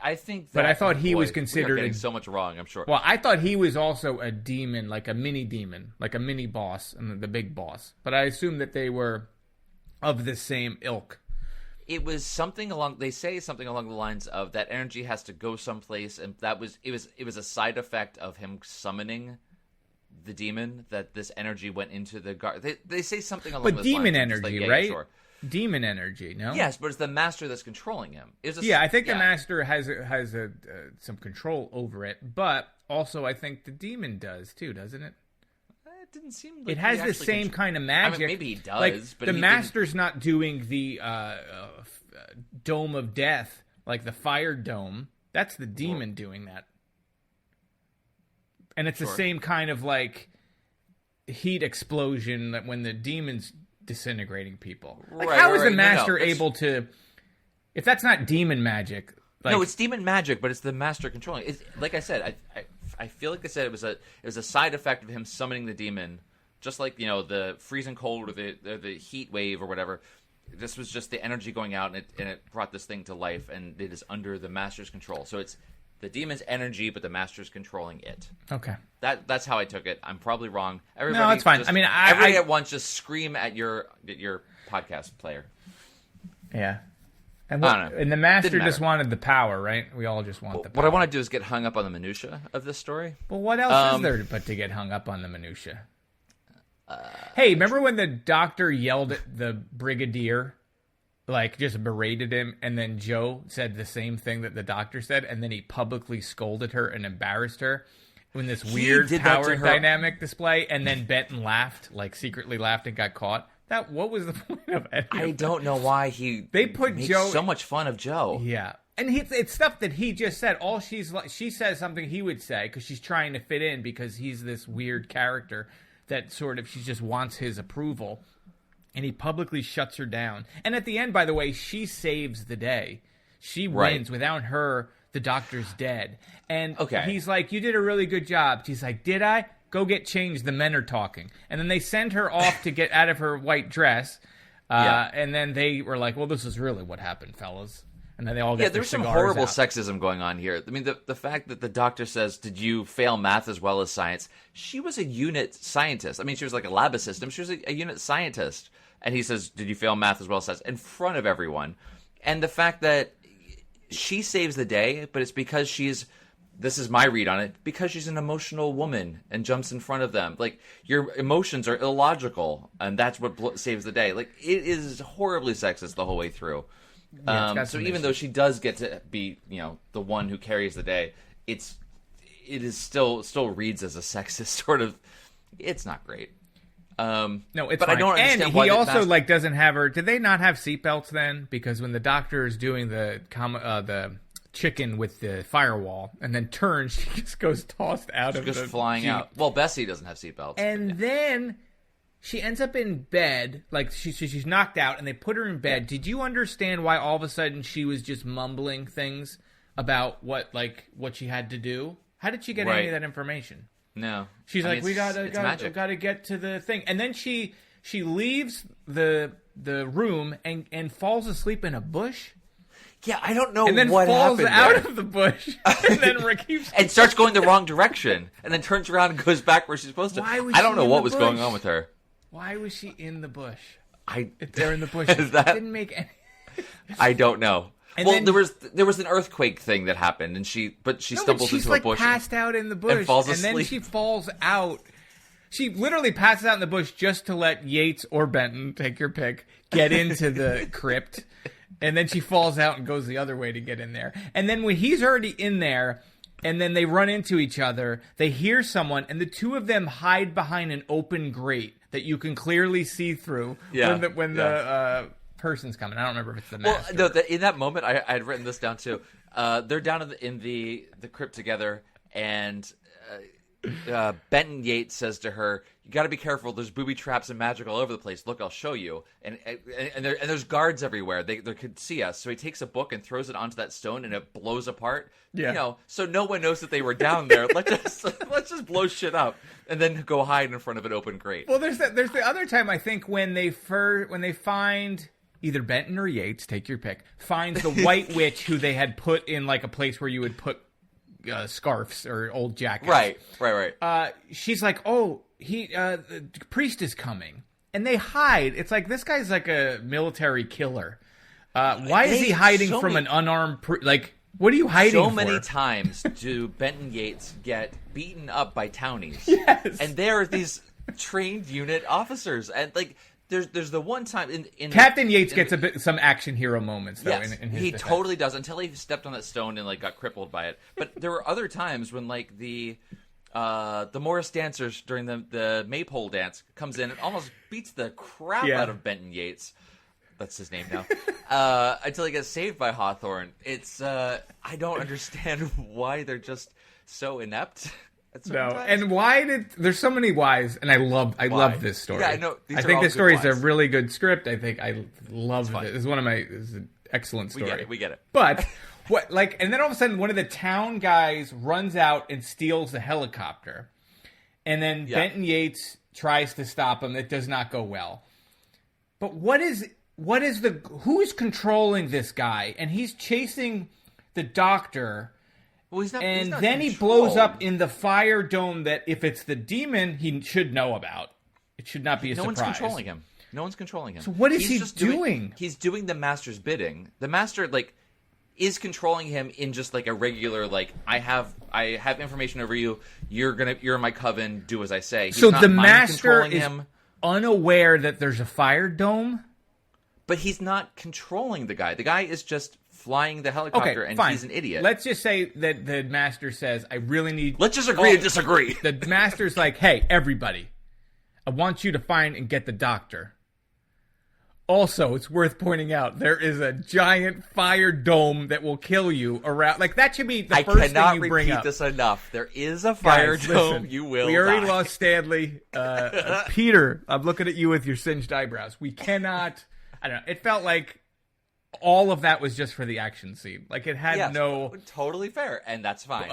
I think that... But I thought he was considered... We are getting so much wrong, I'm sure. Well, I thought he was also a demon, like a mini demon, like a mini boss, and the big boss. But I assume that they were of the same ilk. It was something along... They say something along the lines of that energy has to go someplace, and that was... It was a side effect of him summoning the demon, that this energy went into the guard. They say something along those lines. But demon energy, right? Sure. Demon energy, no? Yes, but it's the master that's controlling him. I think the master has some control over it, but also I think the demon does too, doesn't it? It didn't seem like it has the same kind of magic. I mean, maybe he does, like, but the master's not doing the dome of death, like the fire dome. That's the demon doing that. And it's the same kind of like heat explosion that when the demon's disintegrating people. Like, how is the master able to? If that's not demon magic, like, no, it's demon magic, but it's the master controlling. It's, like I said, I feel like they said it was a side effect of him summoning the demon, just like the freezing cold or the heat wave or whatever. This was just the energy going out, and it brought this thing to life, and it is under the master's control. So it's the demon's energy, but the master's controlling it. Okay. That's how I took it. I'm probably wrong. Everybody, no, it's fine. I mean, everybody at once just scream at your podcast player. Yeah. And and the master just wanted the power, right? We all just want the power. What I want to do is get hung up on the minutia of this story. Well, what else is there but to get hung up on the minutia? Hey, remember when the doctor yelled at the brigadier? Like, just berated him, and then Joe said the same thing that the doctor said, and then he publicly scolded her and embarrassed her in this weird power dynamic display, and then Benton laughed, like secretly laughed and got caught. What was the point of it? I don't know why they put Joe so much fun of Joe. Yeah. And it's stuff that he just said. She says something he would say because she's trying to fit in because he's this weird character that sort of, she just wants his approval. And he publicly shuts her down. And at the end, by the way, she saves the day. She wins. Without her, the doctor's dead. And he's like, you did a really good job. She's like, did I? Go get changed. The men are talking. And then they send her off to get out of her white dress. And then they were like, well, this is really what happened, fellas. And then they all get their cigars out. There's some horrible sexism going on here. I mean, the fact that the doctor says, did you fail math as well as science? She was a unit scientist. I mean, she was like a lab assistant. She was a unit scientist. And he says, did you fail math as well as science? In front of everyone. And the fact that she saves the day, but it's because this is my read on it, because she's an emotional woman and jumps in front of them. Like, your emotions are illogical, and that's what saves the day. Like, it is horribly sexist the whole way through. So even though she does get to be, the one who carries the day, it is still reads as a sexist sort of. It's not great. No, it's but fine. I don't understand and why he also doesn't have her. Did they not have seatbelts then? Because when the doctor is doing the chicken with the firewall and then turns, she just goes tossed out of the just flying Jeep. out. Well, Bessie doesn't have seatbelts. And then she ends up in bed, like she's knocked out, and they put her in bed. Did you understand why all of a sudden she was just mumbling things about what she had to do? How did she get any of that information? No. She's like, we gotta get to the thing. And then she leaves the room and falls asleep in a bush. Yeah, I don't know and then what falls happened out there. of the bush. And then keeps and starts going the wrong direction. And then turns around and goes back where she's supposed to. I don't know what was going on with her. Why was she in the bush? If they're in the bush. It didn't make any... I don't know. And well, there was an earthquake thing that happened, and she stumbles into a bush. She's passed out in the bush, and falls asleep. And then she falls out. She literally passes out in the bush just to let Yates or Benton, take your pick, get into the crypt, and then she falls out and goes the other way to get in there. And then when he's already in there, and then they run into each other, they hear someone, and the two of them hide behind an open grate that you can clearly see through when the person's coming. I don't remember if it's the master. Well, no, in that moment, I had written this down too. They're down in the crypt together, and Benton Yates says to her, "You got to be careful. There's booby traps and magic all over the place. Look, I'll show you." And there's guards everywhere. They could see us. So he takes a book and throws it onto that stone, and it blows apart. Yeah. So no one knows that they were down there. let's just blow shit up and then go hide in front of an open grate. Well, there's the other time I think when they find either Benton or Yates, take your pick, finds the White Witch who they had put in like a place where you would put scarves or old jackets. Right. She's like, oh, the priest is coming. And they hide. It's like, this guy's like a military killer. Why is he hiding from an unarmed what are you hiding for? So many times do Benton Yates get beaten up by townies. Yes. And there are these trained unit officers. And, like, there's the one time in Captain Yates gets some action hero moments, though, yes, in his he defense. Totally does, until he stepped on that stone and, like, got crippled by it. But there were other times when, like, the Morris dancers during the maypole dance comes in and almost beats the crap out of Benton Yates. That's his name now. Until he gets saved by Hawthorne. It's I don't understand why they're just so inept. No, and there's so many whys, and I love this story. Yeah, I know. I think this story is a really good script. I think I love it. It's it's an excellent story. We get it. But and then all of a sudden, one of the town guys runs out and steals the helicopter, and then Benton Yates tries to stop him. It does not go well. But who is controlling this guy? And he's chasing the doctor. Well, he's not. And he's not then he blows up in the fire dome that if it's the demon, he should know about. It should not be a surprise. No one's controlling him. So what is he doing? He's doing the master's bidding. The master, is controlling him in just like a regular, I have information over you. You're in my coven. Do as I say. He's so not the master is him. Unaware that there's a fire dome? But he's not controlling the guy. The guy is just flying the helicopter, and fine. He's an idiot. Let's just say that the master says, I really need... Let's just agree to disagree. The master's like, hey, everybody, I want you to find and get the doctor. Also, it's worth pointing out, there is a giant fire dome that will kill you around... that should be the first thing you bring up. I cannot repeat this enough. There is a fire dome. Listen, you will We already die. lost Stanley. Peter, I'm looking at you with your singed eyebrows. We cannot... I don't know. It felt like all of that was just for the action scene. It had no... Totally fair, and that's fine.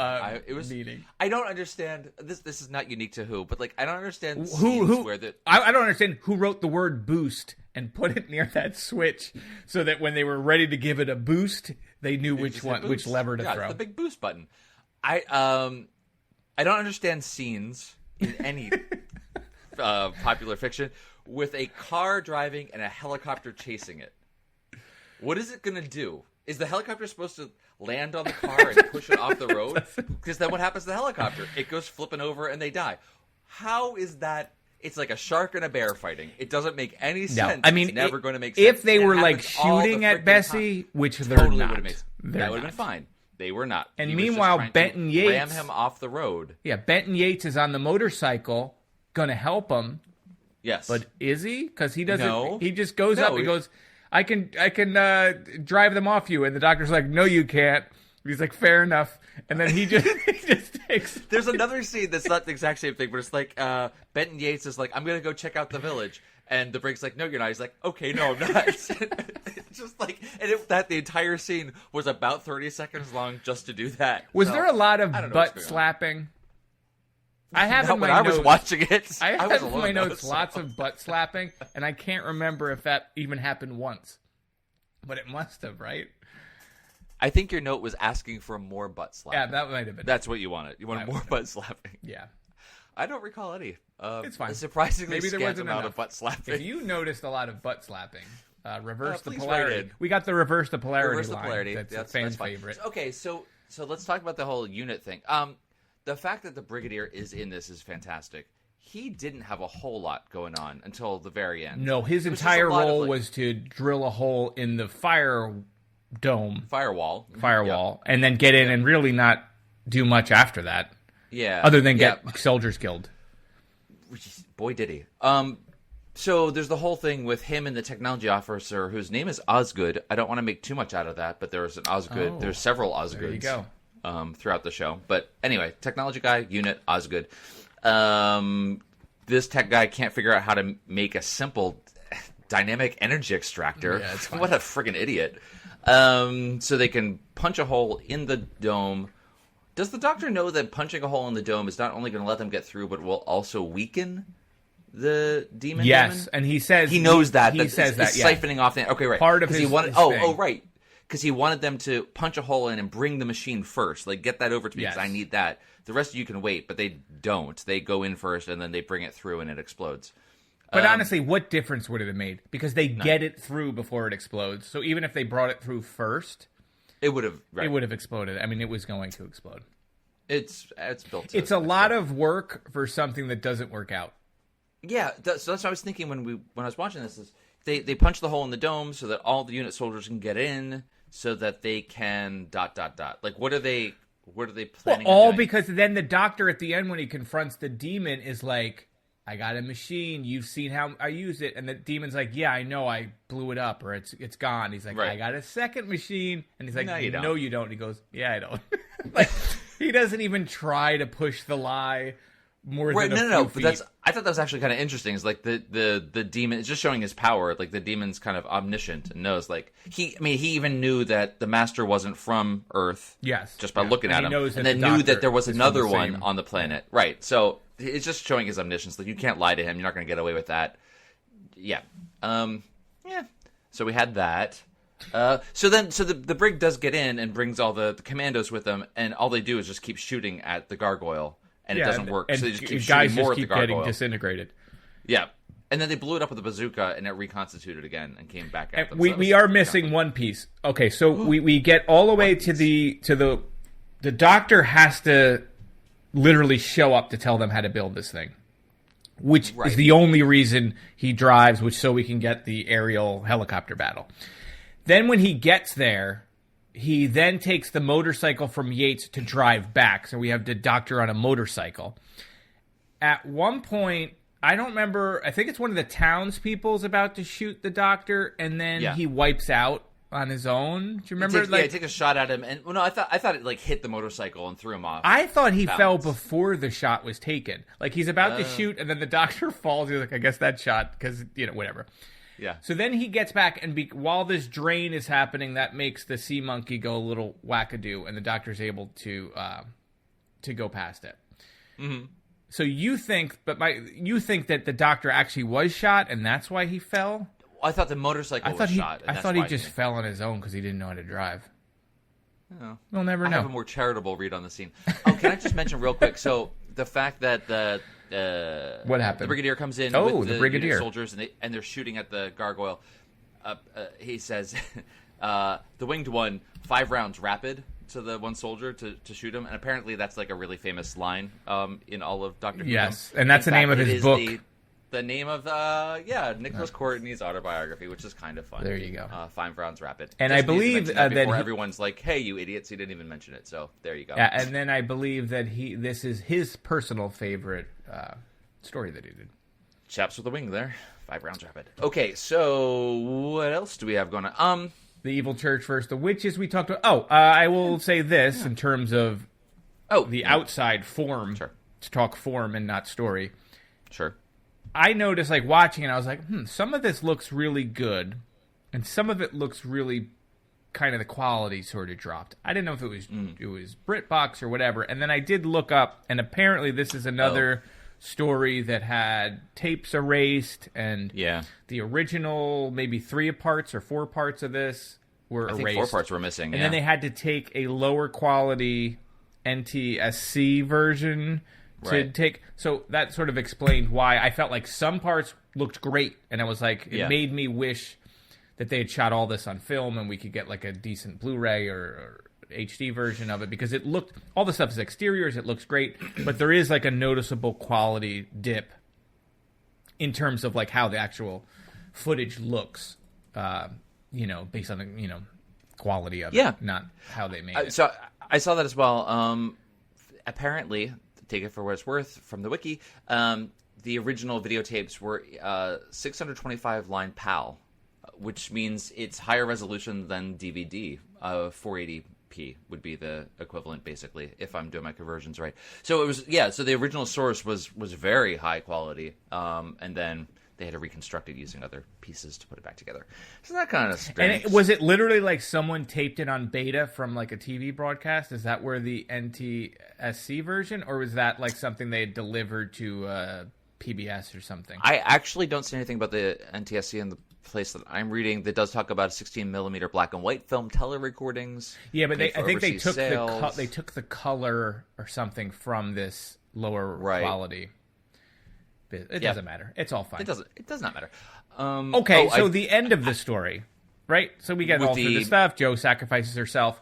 It was meaning. I don't understand... This is not unique to Who, but, I don't understand scenes where the... I don't understand who wrote the word boost and put it near that switch so that when they were ready to give it a boost, they knew which lever to throw. It's the big boost button. I don't understand scenes in any popular fiction with a car driving and a helicopter chasing it. What is it going to do? Is the helicopter supposed to land on the car and push it off the road? Because then what happens to the helicopter? It goes flipping over and they die. How is that? It's like a shark and a bear fighting. It doesn't make any sense. No, I mean, it's never going to make sense. If they were shooting at Bessie, which they're totally not. That would have been fine. They were not. And he meanwhile, Benton Yates... ram him off the road. Yeah, Benton Yates is on the motorcycle, going to help him. Yes. But is he? Because he doesn't... No. He just goes up and goes, I can drive them off you. And the doctor's like, no, you can't. He's like, fair enough. And then he just takes... There's another scene that's not the exact same thing, but it's Benton Yates is like, I'm going to go check out the village. And the Brig's like, no, you're not. He's like, okay, no, I'm not. It's just the entire scene was about 30 seconds long just to do that. Was there a lot of butt slapping? I have in my notes, I was watching it. I have in my notes lots of butt slapping, and I can't remember if that even happened once. But it must have, right? I think your note was asking for more butt slapping. Yeah, that might have been. That's what you wanted. You wanted more butt slapping. Yeah. I don't recall any. It's fine. A surprisingly Maybe there scant wasn't amount enough. of butt slapping. If you noticed a lot of butt slapping, reverse the please polarity. write in. We got the reverse the polarity Reverse the line. polarity. That's a fan favorite. Okay, so let's talk about the whole unit thing. The fact that the Brigadier is in this is fantastic. He didn't have a whole lot going on until the very end. No, his entire role was to drill a hole in the firewall, and then get in and really not do much after that. Yeah. Other than get soldiers killed. Boy, did he. So there's the whole thing with him and the technology officer, whose name is Osgood. I don't want to make too much out of that, but there's an Osgood. Oh, there's several Osgoods. There you go. Throughout the show. But anyway, technology guy, unit, Osgood. This tech guy can't figure out how to make a simple dynamic energy extractor. Yeah, what a friggin' idiot. So they can punch a hole in the dome. Does the doctor know that punching a hole in the dome is not only going to let them get through, but will also weaken the demon? Yes, and he says he knows that. He says that. It's siphoning off the. Okay, right. Part of his. He wanted. Thing. Right. Because he wanted them to punch a hole in and bring the machine first. Like, get that over to me because I need that. The rest of you can wait, but they don't. They go in first and then they bring it through and it explodes. But honestly, what difference would it have made? Because they get it through before it explodes. So even if they brought it through first, it would have exploded. I mean, it was going to explode. It's built. It's a lot of work for something that doesn't work out. Yeah, so that's what I was thinking when I was watching this. Is they punch the hole in the dome so that all the unit soldiers can get in, so that they can ... Like, what are they planning? Well, all because then the doctor at the end, when he confronts the demon, is like, I got a machine. You've seen how I use it. And the demon's like, yeah, I know. I blew it up, or it's gone. He's like, I got a second machine. And he's like, no, you don't. And he goes, yeah, I don't. Like, he doesn't even try to push the lie more than a few feet. But I thought that was actually kind of interesting. It's like the demon, it's just showing his power. Like, the demon's kind of omniscient and knows. Like, he even knew that the master wasn't from Earth. Yes. Just by looking at him. And then knew that there was another one on the planet. Right. So it's just showing his omniscience. Like, you can't lie to him. You're not going to get away with that. Yeah. Yeah. So we had that. So the brig does get in and brings all the commandos with them, and all they do is just keep shooting at the gargoyle, and it doesn't work. And so they just keep guys shooting more just keep at the gargoyle. Getting disintegrated. Yeah. And then they blew it up with a bazooka, and it reconstituted again and came back at them. We are missing one piece. Okay, so we get all the way to the doctor has to literally show up to tell them how to build this thing, which is the only reason he drives, so we can get the aerial helicopter battle. Then when he gets there, he then takes the motorcycle from Yates to drive back. So we have the doctor on a motorcycle. At one point, I don't remember, I think it's one of the townspeople's about to shoot the doctor, and then he wipes out on his own. Do you remember? He takes a shot at him, and I thought it like hit the motorcycle and threw him off. I thought he fell before the shot was taken. Like, he's about to shoot, and then the doctor falls. He's like, I guess that shot, because, whatever. Yeah. So then he gets back, and while this drain is happening, that makes the sea monkey go a little wackadoo, and the doctor's able to go past it. Mm-hmm. So you think that the doctor actually was shot, and that's why he fell? I thought the motorcycle was shot. I thought he just fell on his own because he didn't know how to drive. Oh. We'll never know. I have a more charitable read on the scene. Can I just mention real quick? So the fact that what happened? The brigadier comes in with the brigadier soldiers, and they're shooting at the gargoyle. He says, "The winged one, 5 rounds rapid." To the one soldier to shoot him, and apparently that's like a really famous line in all of Doctor Who. Yes, and that's the name of his book. The name of Nicholas Courtney's autobiography, which is kind of fun. There you go. 5 rounds rapid. And I believe that everyone's like, "Hey, you idiots!" He didn't even mention it. So there you go. Yeah, and then I believe that this is his personal favorite story that he did. Chaps with a wing there. 5 rounds rapid. Okay, so what else do we have going on? The evil church first, the witches we talked about. I will say this in terms of the outside form, to talk form and not story. Sure. I noticed, like, watching it, I was like, some of this looks really good, and some of it looks really kind of the quality sort of dropped. I didn't know if it was BritBox or whatever, and then I did look up, and apparently this is another story that had tapes erased, and the original maybe 3 parts or 4 parts of this were erased. I think 4 parts were missing, and then they had to take a lower quality NTSC version to take. So that sort of explained why I felt like some parts looked great, and I was like, it made me wish that they had shot all this on film and we could get like a decent Blu-ray or HD version of it, because it looked, all the stuff is exteriors, it looks great, but there is like a noticeable quality dip in terms of like how the actual footage looks, based on the quality of it, not how they made it. So I saw that as well. Apparently, take it for what it's worth from the wiki, the original videotapes were 625 line PAL, which means it's higher resolution than DVD. 480p would be the equivalent, basically, if I'm doing my conversions right. So it was, so the original source was very high quality, and then they had to reconstruct it using other pieces to put it back together. So that kind of stinks. And was it literally like someone taped it on beta from like a TV broadcast? Is that where the NTSC version, or was that like something they had delivered to PBS or something. I actually don't see anything about the NTSC in the place that I'm reading that does talk about 16mm black and white film telerecordings. Yeah, but I think they took sales. they took the color or something from this lower quality. It doesn't matter. It's all fine. It does not matter. The end of the story, right? So we get all through the stuff. Jo sacrifices herself.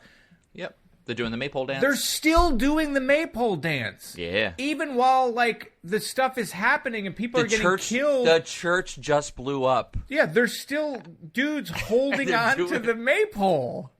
Yep. They're doing the maypole dance. They're still doing the maypole dance. Yeah. Even while, like, the stuff is happening and people are getting killed. The church just blew up. Yeah, there's still dudes holding on to the maypole.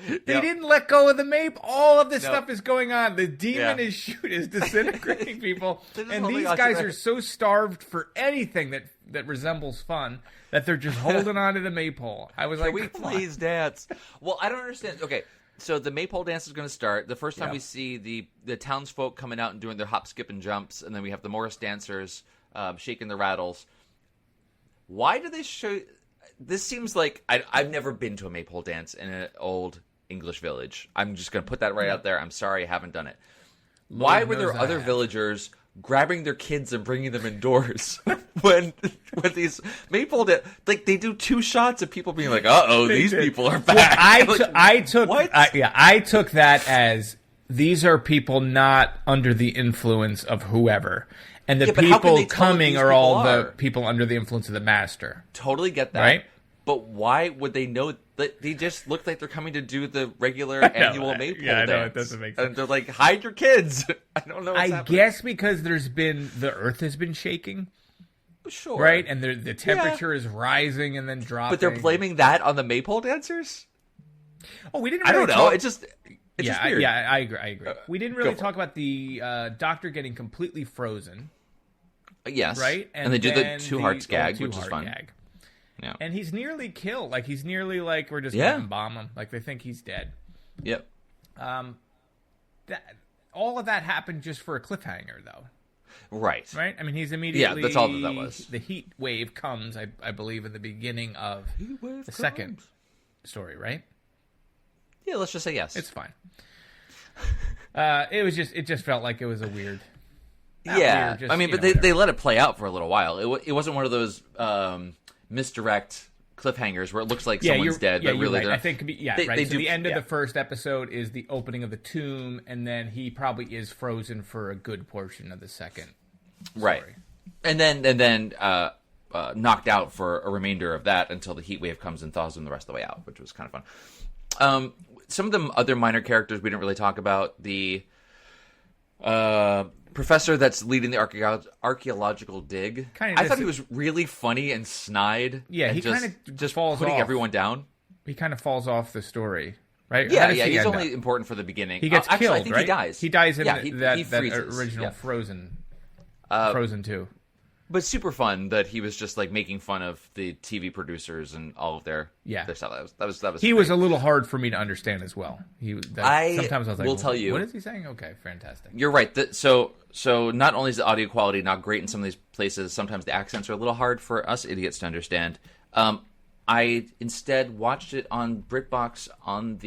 They didn't let go of the maypole. All of this stuff is going on. The demon is disintegrating people. And these guys are so starved for anything that resembles fun that they're just holding on to the maypole. I was like, we please dance? Well, I don't understand. Okay. So the maypole dance is going to start. The first time we see the townsfolk coming out and doing their hop, skip, and jumps, and then we have the Morris dancers shaking the rattles. Why do they show... This seems like... I've never been to a maypole dance in an old English village. I'm just going to put that right out there. I'm sorry I haven't done it. Why were there other villagers grabbing their kids and bringing them indoors when these maypole like they do 2 shots of people being like, these people are back. Well, I took that as these are people not under the influence of whoever, and the people coming are all the people under the influence of the master. Totally get that, right? But why would they know that they just look like they're coming to do the regular annual maypole dance? I know, it doesn't make sense. And they're like, hide your kids. I don't know what's happening. Guess because the earth has been shaking. Sure. Right? And the temperature is rising and then dropping. But they're blaming that on the maypole dancers? Oh, we didn't really I don't know. It's just weird. I agree. We didn't really talk about the doctor getting completely frozen. Yes. Right? And they do the 2 hearts gag, which is fun. Gag. Yeah. And he's nearly killed. Like, he's nearly like, we're just going to bomb him. Like, they think he's dead. Yep. All of that happened just for a cliffhanger, though. Right. Right? I mean, he's immediately... Yeah, that's all that was. The heat wave comes, I believe, in the beginning of the second story, right? Yeah, let's just say yes. It's fine. It just felt like it was a weird... Yeah. I mean, but they let it play out for a little while. It wasn't one of those... misdirect cliffhangers where it looks like someone's dead, but really right. I think right. So the end of the first episode is the opening of the tomb, and then he probably is frozen for a good portion of the second story. Right. And then knocked out for a remainder of that until the heat wave comes and thaws him the rest of the way out, which was kind of fun. Some of the other minor characters we didn't really talk about. The professor that's leading the archaeological dig. I thought he was really funny and snide. Yeah, he kind of just falls putting off. everyone down. He kind of falls off the story, right? Yeah. He's only important for the beginning. He gets killed. I think right? he dies. He dies in that freezes. Original Frozen 2. But super fun that he was just like making fun of the TV producers and all of their stuff. That was. He was a little hard for me to understand as well. Sometimes I was like, will tell you, what is he saying? Okay, fantastic. You're right. So not only is the audio quality not great in some of these places, sometimes the accents are a little hard for us idiots to understand. I instead watched it on BritBox on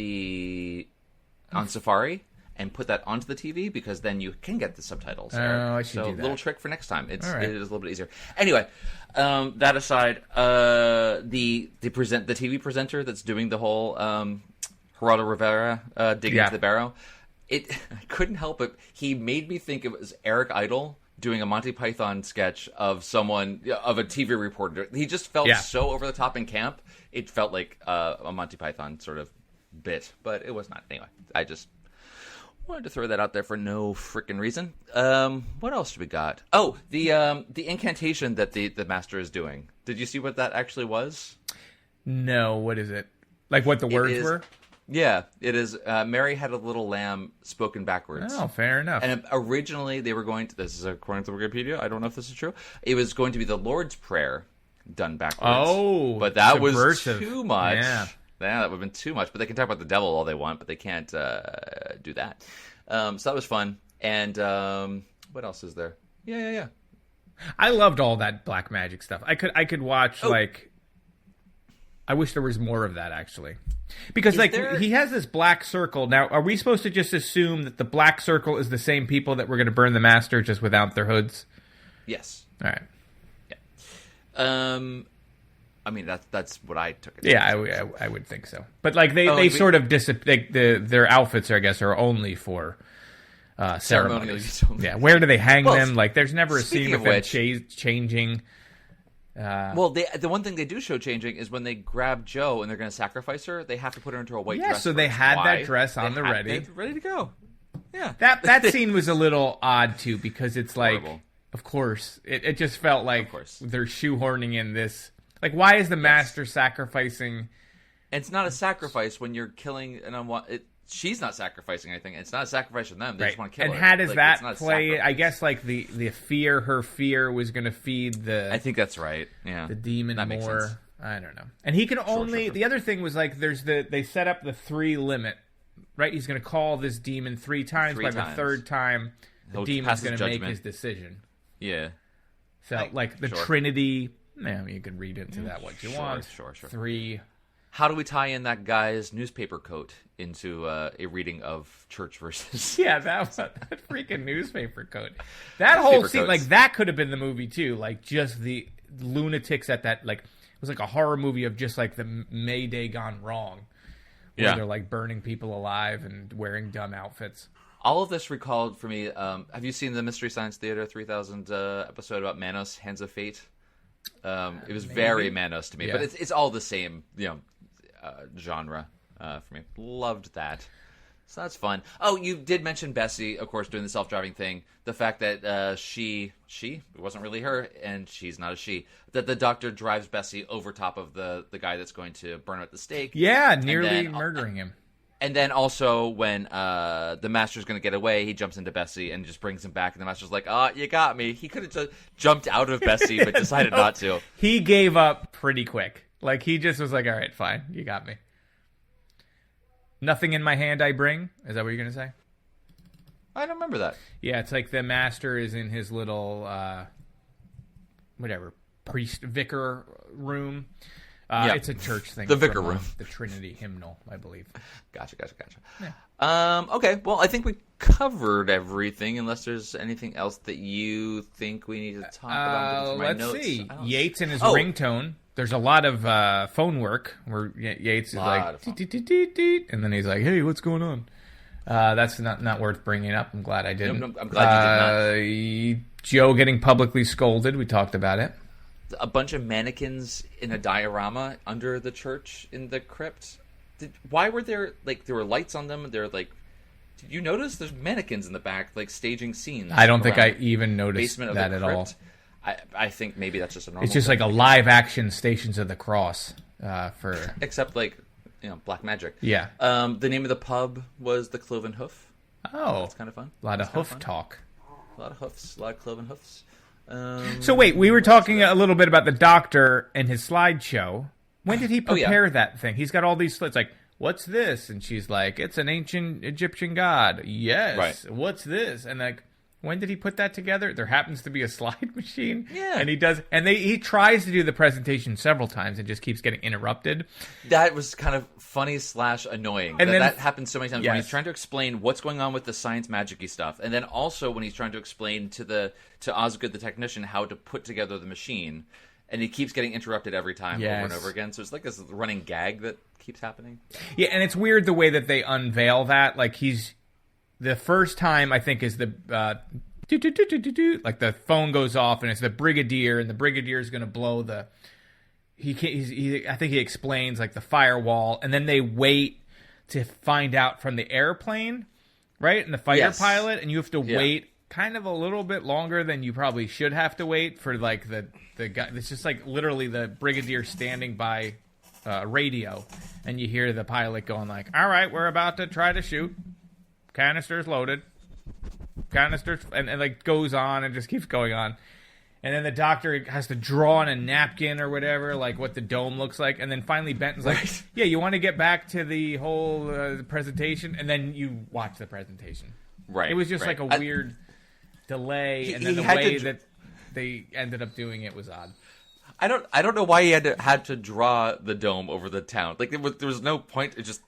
Safari. And put that onto the TV because then you can get the subtitles. I should do that. Little trick for next time. It is right. a little bit easier. Anyway, that aside, the TV presenter that's doing the whole Geraldo Rivera digging into the barrow, I couldn't help it. He made me think it was Eric Idle doing a Monty Python sketch of a TV reporter. He just felt so over the top in camp. It felt like a Monty Python sort of bit, but it was not. Anyway, I just wanted to throw that out there for no freaking reason. What else do we got? Oh, the incantation that the master is doing. Did you see what that actually was? No, what is it? Like what the words were? Yeah, it is. Mary had a little lamb spoken backwards. Oh, fair enough. And originally they were going to, this is according to Wikipedia, I don't know if this is true, it was going to be the Lord's Prayer done backwards. Oh, but that was subversive. Too much. Yeah, that would have been too much. But they can talk about the devil all they want, but they can't do that. So that was fun. And what else is there? Yeah. I loved all that black magic stuff. I could watch I wish there was more of that actually, because he has this black circle. Now, are we supposed to just assume that the black circle is the same people that were going to burn the master just without their hoods? Yes. All right. Yeah. I mean, that's what I took it. Yeah, I would think so. But like they sort of their outfits, I guess, are only for ceremonies. Yeah, where do they hang them? Like, there's never a scene with them changing. Well, the one thing they do show changing is when they grab Jo and they're going to sacrifice her. They have to put her into a white dress. Yeah, so they had that dress on the ready. Ready to go. Yeah. That scene was a little odd, too, because it's like, horrible. Of course, it just felt like they're shoehorning in this. Like, why is the master sacrificing? And it's not a sacrifice when you're killing she's not sacrificing anything. It's not a sacrifice for them. They just want to kill her. And how does that play? I guess like the fear, her fear was going to feed the. I think that's right. Yeah, the demon that makes more. Sense. I don't know. And he can only. The other thing was like they set up the 3 limit. Right, he's going to call this demon 3 times. By the third time, the demon's going to make his decision. Yeah. So like the Trinity. Man, you can read into that what you want. Sure. 3. How do we tie in that guy's newspaper coat into a reading of Church Versus? Yeah, that freaking newspaper coat. That whole scene, like, that could have been the movie, too. Like, just the lunatics at that, like, it was like a horror movie of just, like, the Mayday gone wrong. Where they're, like, burning people alive and wearing dumb outfits. All of this recalled for me, have you seen the Mystery Science Theater 3000 episode about Manos, Hands of Fate? It was very Manos to me, but it's all the same, genre for me. Loved that. So that's fun. Oh, you did mention Bessie, of course, doing the self-driving thing. The fact that she, it wasn't really her, and she's not a she, that the doctor drives Bessie over top of the guy that's going to burn her at the stake. Yeah, nearly murdering him. And then also when the master's going to get away, he jumps into Bessie and just brings him back. And the master's like, you got me. He could have just jumped out of Bessie, but decided not to. He gave up pretty quick. Like, he just was like, all right, fine. You got me. Nothing in my hand I bring? Is that what you're going to say? I don't remember that. Yeah, it's like the master is in his little, vicar room. It's a church thing. The vicar room. The Trinity hymnal, I believe. Gotcha. Yeah. Okay, well, I think we covered everything, unless there's anything else that you think we need to talk about. Let's see. Yates and his ringtone. There's a lot of phone work where Yates is like, and then he's like, hey, what's going on? That's not worth bringing up. I'm glad I didn't. I'm glad you did not. Jo getting publicly scolded. We talked about it. A bunch of mannequins in a diorama under the church in the crypt. Why were there were lights on them? They're like, did you notice there's mannequins in the back, like staging scenes? I don't think I even noticed that at all. I think maybe that's just a normal. It's just like a live action Stations of the Cross for except like black magic. Yeah. The name of the pub was the Cloven Hoof. Oh, that's kind of fun. A lot of hoof talk. A lot of hoofs. A lot of cloven hoofs. So wait, we were talking a little bit about the doctor and his slideshow. When did he prepare that thing? He's got all these slides. Like, what's this? And she's like, it's an ancient Egyptian god. Yes. Right. What's this? And like, when did he put that together? There happens to be a slide machine. Yeah. And he does, and he tries to do the presentation several times and just keeps getting interrupted. That was kind of funny / annoying. And that happens so many times when he's trying to explain what's going on with the science magic-y stuff. And then also when he's trying to explain to Osgood the technician how to put together the machine. And he keeps getting interrupted every time over and over again. So it's like this running gag that keeps happening. Yeah, and it's weird the way that they unveil that. Like, the first time, I think, is the like the phone goes off and it's the brigadier, and the brigadier is going to blow the. I think he explains like the firewall, and then they wait to find out from the airplane, right? And the fighter pilot, and you have to wait kind of a little bit longer than you probably should have to wait for like the guy. It's just like literally the brigadier standing by radio, and you hear the pilot going like, "All right, we're about to try to shoot. Canisters loaded. Canisters," and like goes on and just keeps going on. And then the doctor has to draw on a napkin or whatever, like what the dome looks like. And then finally Benton's like, yeah, you want to get back to the whole presentation? And then you watch the presentation. Right. It was just like a weird delay. And then the way that they ended up doing it was odd. I don't know why he had to draw the dome over the town. Like there was no point. It just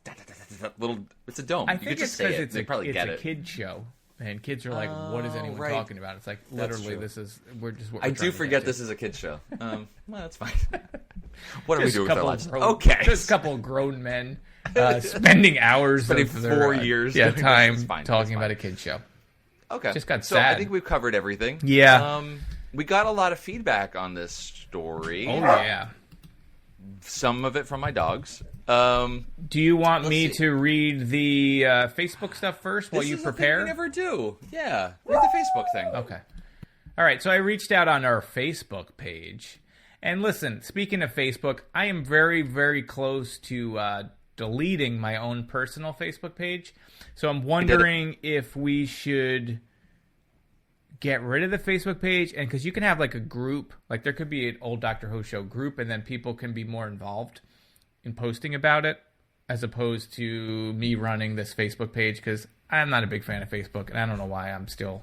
little. It's a dome. I think it's because it's a kid show. And kids are like, what is anyone talking about? It's like, literally, we're I do forget this is a kid's show. Well, that's fine. What are we doing with our lives? Okay. Just a couple of grown men spending hours of 4 years time talking about a kid's show. Okay. Just got sad. I think we've covered everything. Yeah. We got a lot of feedback on this story. Oh, yeah. Some of it from my dogs. Do you want me to read the Facebook stuff first while you prepare? We never do. Yeah, read the Facebook thing. Okay. All right. So I reached out on our Facebook page, and listen. Speaking of Facebook, I am very, very close to deleting my own personal Facebook page. So I'm wondering if we should get rid of the Facebook page, and because you can have like a group, like there could be an old Dr. Who show group, and then people can be more involved in posting about it, as opposed to me running this Facebook page, because I'm not a big fan of Facebook, and I don't know why I'm still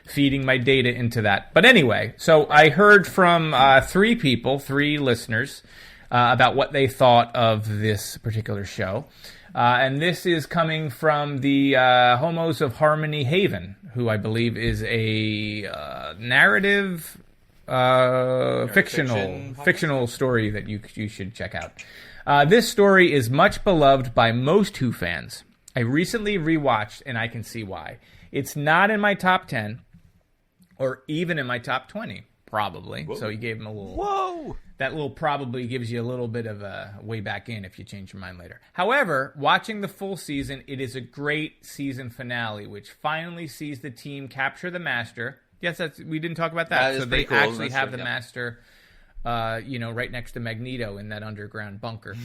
feeding my data into that. But anyway, so I heard from 3 listeners, about what they thought of this particular show. And this is coming from the Homos of Harmony Haven, who I believe is a narrative, fictional story that you should check out. This story is much beloved by most Who fans. I recently rewatched, and I can see why. It's not in my top 10, or even in my top 20, probably. Whoa. So he gave him a little... Whoa! That little probably gives you a little bit of a way back in if you change your mind later. However, watching the full season, it is a great season finale, which finally sees the team capture the Master. Yes, we didn't talk about that. So they cool. actually have the Master... right next to Magneto in that underground bunker.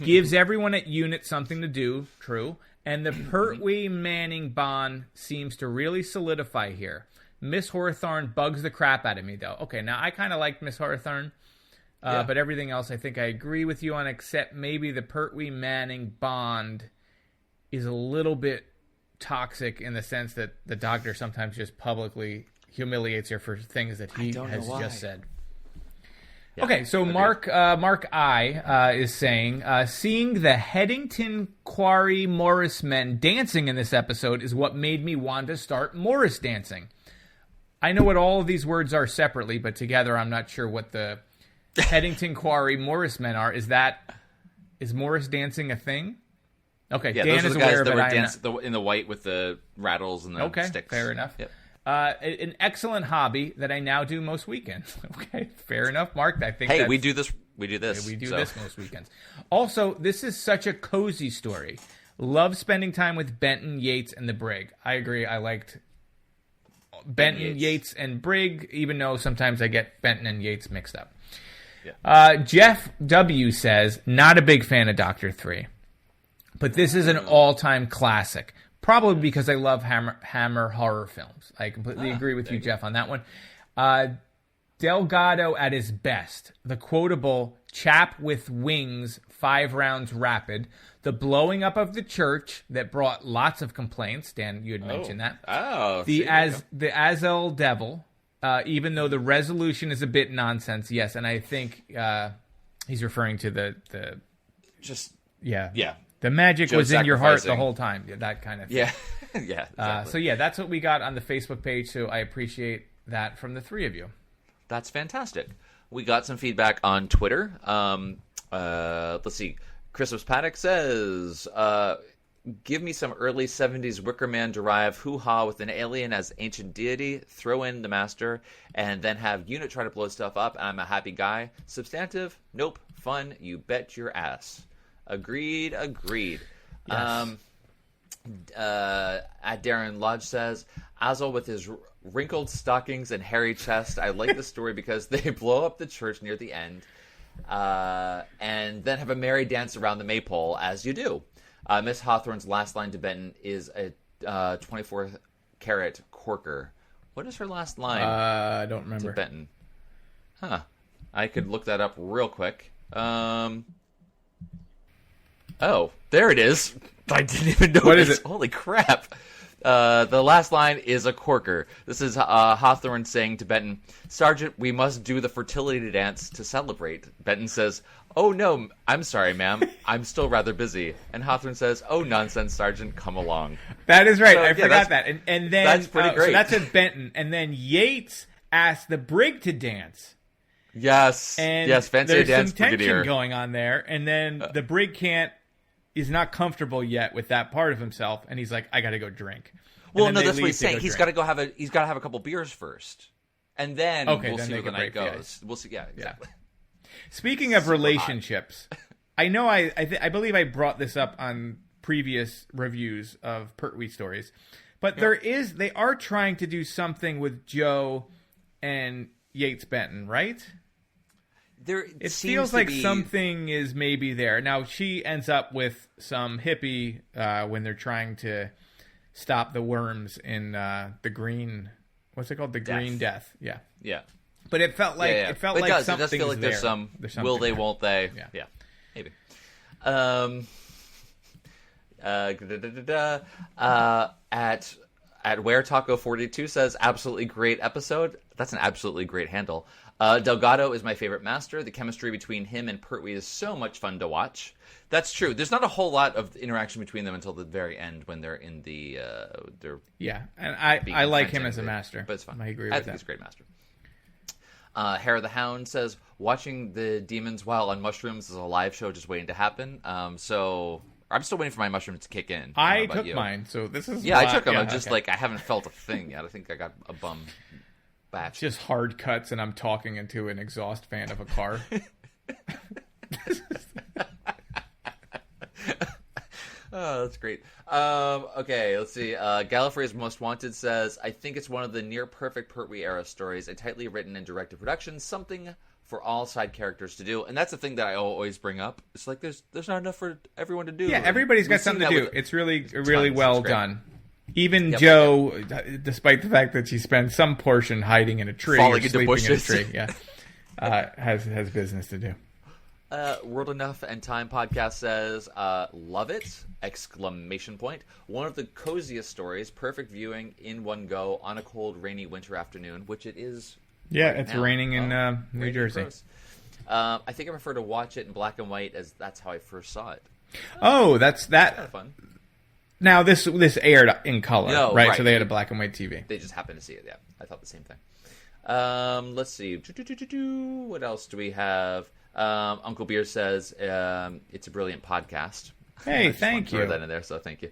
Gives everyone at UNIT something to do, true, and the Pertwee Manning bond seems to really solidify here. Miss Hawthorne bugs the crap out of me, though. Okay, now I kind of liked Miss Hawthorne, but everything else I think I agree with you on, except maybe the Pertwee Manning bond is a little bit toxic in the sense that the Doctor sometimes just publicly humiliates her for things that he has just said. Yeah, okay, so Mark I is saying, seeing the Headington Quarry Morris men dancing in this episode is what made me want to start Morris dancing. I know what all of these words are separately, but together I'm not sure what the Headington Quarry Morris men are. Is Morris dancing a thing? Okay, yeah, Dan those is are the guys aware that of it. were dancing in the white with the rattles and the sticks. Okay, fair enough. Yep. An excellent hobby that I now do most weekends. Okay, fair enough, Mark. I think. Hey, we do this. We do this. We do this most weekends. Also, this is such a cozy story. Love spending time with Benton, Yates, and the Brig. I agree. I liked Benton, Yates, and Brig, even though sometimes I get Benton and Yates mixed up. Yeah. Jeff W. says, not a big fan of Doctor 3, but this is an all-time classic. Probably because I love Hammer horror films. I completely agree with you, Jeff, on that one. Delgado at his best. The quotable chap with wings, 5 rounds rapid. The blowing up of the church that brought lots of complaints. Dan, you had mentioned that. Oh, the Azel Devil, even though the resolution is a bit nonsense. Yes, and I think he's referring to the the magic was in your heart the whole time. Yeah, that kind of thing. Yeah. Yeah. Exactly. So, yeah, that's what we got on the Facebook page. So I appreciate that from the 3 of you. That's fantastic. We got some feedback on Twitter. Let's see. Christmas Paddock says, give me some early 70s Wicker Man-derived hoo-ha with an alien as ancient deity, throw in the Master, and then have UNIT try to blow stuff up, and I'm a happy guy. Substantive? Nope. Fun? You bet your ass. Agreed. Yes. Darren Lodge says, Azel with his wrinkled stockings and hairy chest. I like the story because they blow up the church near the end and then have a merry dance around the maypole, as you do. Miss Hawthorne's last line to Benton is a 24-karat corker. What is her last line? I don't remember. To Benton. Huh. I could look that up real quick. Oh, there it is. I didn't even know. What is it? Holy crap. The last line is a corker. This is Hawthorne saying to Benton, Sergeant, we must do the fertility dance to celebrate. Benton says, "Oh no, I'm sorry, ma'am. I'm still rather busy." And Hawthorne says, "Oh nonsense, Sergeant, come along." That is right. So, I forgot that. And then that's pretty great. So that's at Benton, and then Yates asked the brig to dance. Yes. And yes. Fancy there's dance, some tension Brigadier. going on there, and then the brig is not comfortable yet with that part of himself, and he's like, "I got to go drink." Well, no, that's what he's saying. He's got to have a couple beers first, and then we'll see where the night goes. We'll see. Yeah, exactly. Yeah. Speaking of relationships, I know I believe I brought this up on previous reviews of Pertwee stories, but they are trying to do something with Joe and Yates Benton, right? It feels like something is maybe there. Now, she ends up with some hippie when they're trying to stop the worms in the green. What's it called? The Green Death. Yeah. Yeah. But it felt like it does feel like there's some will they, won't they? Yeah. Maybe. At Where Taco 42 says, absolutely great episode. That's an absolutely great handle. Delgado is my favorite master. The chemistry between him and Pertwee is so much fun to watch. That's true. There's not a whole lot of interaction between them until the very end when they're in the... and I like him as a master. But it's fun. I agree with that. I think he's a great master. Hair of the Hound says, watching the Demons while on mushrooms is a live show just waiting to happen. So I'm still waiting for my mushrooms to kick in. I took mine, so this is... Yeah, I took them. I'm just I haven't felt a thing yet. I think I got a bum batch. Just hard cuts, and I'm talking into an exhaust fan of a car. Oh, that's great. Okay, let's see. Gallifrey's Most Wanted says, I think it's one of the near-perfect Pertwee era stories, a tightly written and directed production, something for all side characters to do. And that's the thing that I always bring up. It's like there's not enough for everyone to do. Yeah, everybody's got something to do. It's really well done. Even Joe, despite the fact that she spends some portion hiding in a tree falling or into sleeping bushes. in a tree, has business to do. World Enough and Time podcast says, love it! ! One of the coziest stories, perfect viewing in one go on a cold, rainy winter afternoon, which it is. Yeah, it's raining in New Jersey. I think I prefer to watch it in black and white, as that's how I first saw it. Oh, that's that. Kind of fun. Now this aired in color, right? So they had a black and white TV. They just happened to see it. Yeah, I thought the same thing. Let's see. What else do we have? Uncle Beer says it's a brilliant podcast. Hey, thank you. Throw that in there, so thank you.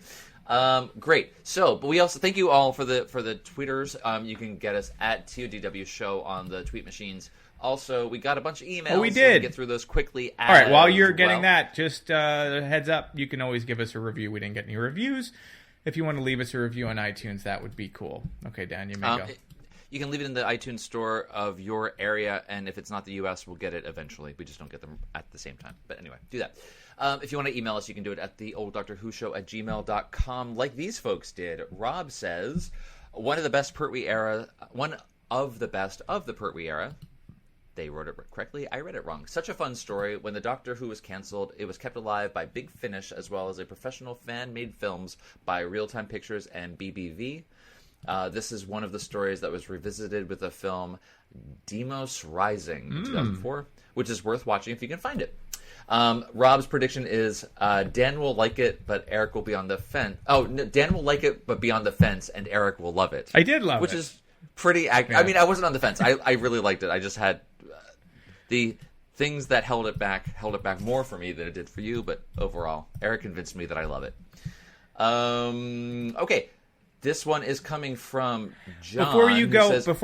Great. So, but we also thank you all for the tweeters. You can get us at TODW Show on the tweet machines. Also, we got a bunch of emails. Oh, we did. So we'll get through those quickly. All right. While you're getting that, just heads up, you can always give us a review. We didn't get any reviews. If you want to leave us a review on iTunes, that would be cool. Okay, Dan, you may go. You can leave it in the iTunes store of your area, and if it's not the U.S., we'll get it eventually. We just don't get them at the same time. But anyway, do that. If you want to email us, you can do it at theolddoctorwhoshow@gmail.com, like these folks did. Rob says, one of the best of the Pertwee era. They wrote it correctly. I read it wrong. Such a fun story. When the Doctor Who was canceled, it was kept alive by Big Finish, as well as a professional fan-made films by Real Time Pictures and BBV. This is one of the stories that was revisited with the film Deimos Rising in 2004, which is worth watching if you can find it. Rob's prediction is Dan will like it, but Eric will be on the fence. Oh, no, Dan will like it, but be on the fence, and Eric will love it. I did love it. Which is pretty accurate. Yeah. I mean, I wasn't on the fence. I really liked it. I just had the things that held it back more for me than it did for you, but overall, Eric convinced me that I love it. Okay. This one is coming from John. Before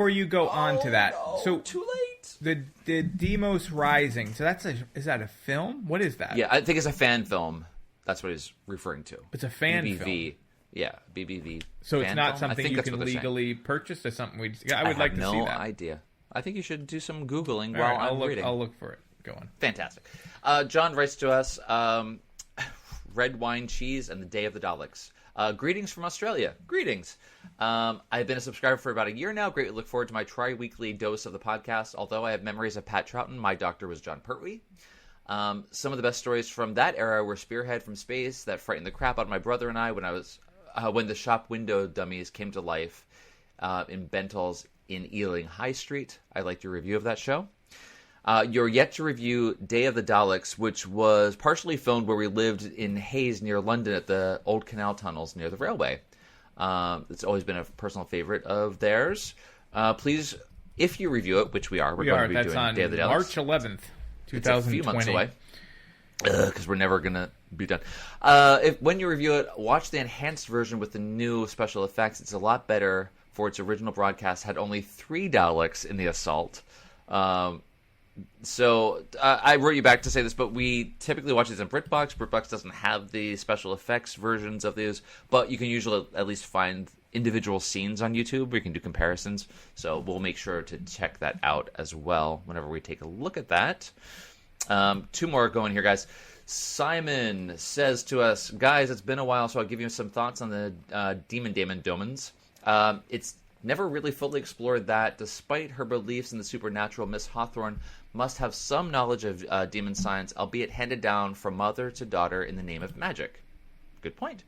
you go on to that, so too late. The Deimos Rising. So is that a film? What is that? Yeah, I think it's a fan film. That's what he's referring to. It's a fan film. Yeah, BBV. So it's not something you can legally purchase, or something I would like to see that. No idea. I think you should do some Googling while I'm reading. I'll look for it. Go on. Fantastic. John writes to us, Red Wine Cheese and the Day of the Daleks. Greetings from Australia. Greetings. I've been a subscriber for about a year now. Greatly look forward to my tri-weekly dose of the podcast. Although I have memories of Pat Troughton, my doctor was John Pertwee. Some of the best stories from that era were Spearhead from Space, that frightened the crap out of my brother and I when the shop window dummies came to life in Bental's in Ealing High Street. I liked your review of that show. You're yet to review Day of the Daleks, which was partially filmed where we lived in Hayes near London at the old canal tunnels near the railway. It's always been a personal favorite of theirs. Please, if you review it, which we're going to be doing Day of the Daleks. March 11th, 2020. It's a few months away. Because we're never going to be done. When you review it, watch the enhanced version with the new special effects. It's a lot better for its original broadcast. Had only 3 Daleks in the assault. So I wrote you back to say this, but we typically watch these in BritBox. BritBox doesn't have the special effects versions of these, but you can usually at least find individual scenes on YouTube where you can do comparisons. So we'll make sure to check that out as well whenever we take a look at that. 2 more going here, guys. Simon says to us, guys, it's been a while, so I'll give you some thoughts on the Daemons. It's never really fully explored that. Despite her beliefs in the supernatural, Miss Hawthorne must have some knowledge of demon science, albeit handed down from mother to daughter in the name of magic. Good point.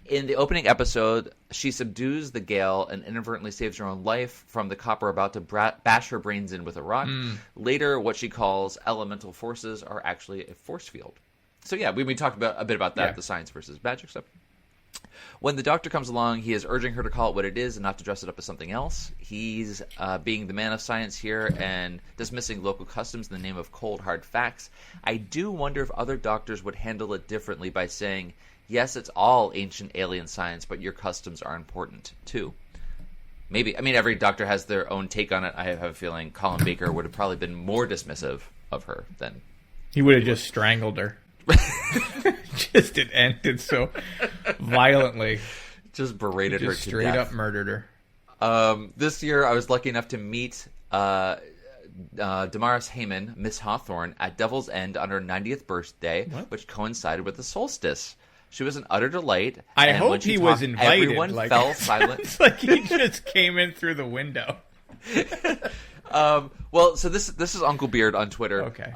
In the opening episode, she subdues the Gale and inadvertently saves her own life from the copper about to bash her brains in with a rock. Later, what she calls elemental forces are actually a force field. So yeah, we talked a bit about that, the science versus magic stuff. When the Doctor comes along, he is urging her to call it what it is and not to dress it up as something else. He's being the man of science here and dismissing local customs in the name of cold, hard facts. I do wonder if other doctors would handle it differently by saying, yes, it's all ancient alien science, but your customs are important, too. Maybe. I mean, every doctor has their own take on it. I have a feeling Colin Baker would have probably been more dismissive of her than... He would have just strangled her. Just it ended so violently. Just berated her to death. Straight up murdered her. This year, I was lucky enough to meet Damaris Heyman, Miss Hawthorne, at Devil's End on her 90th birthday, which coincided with the solstice. She was an utter delight. I hope he was invited. Everyone fell silent. It's like he just came in through the window. Well, so this is Uncle Beard on Twitter. Okay.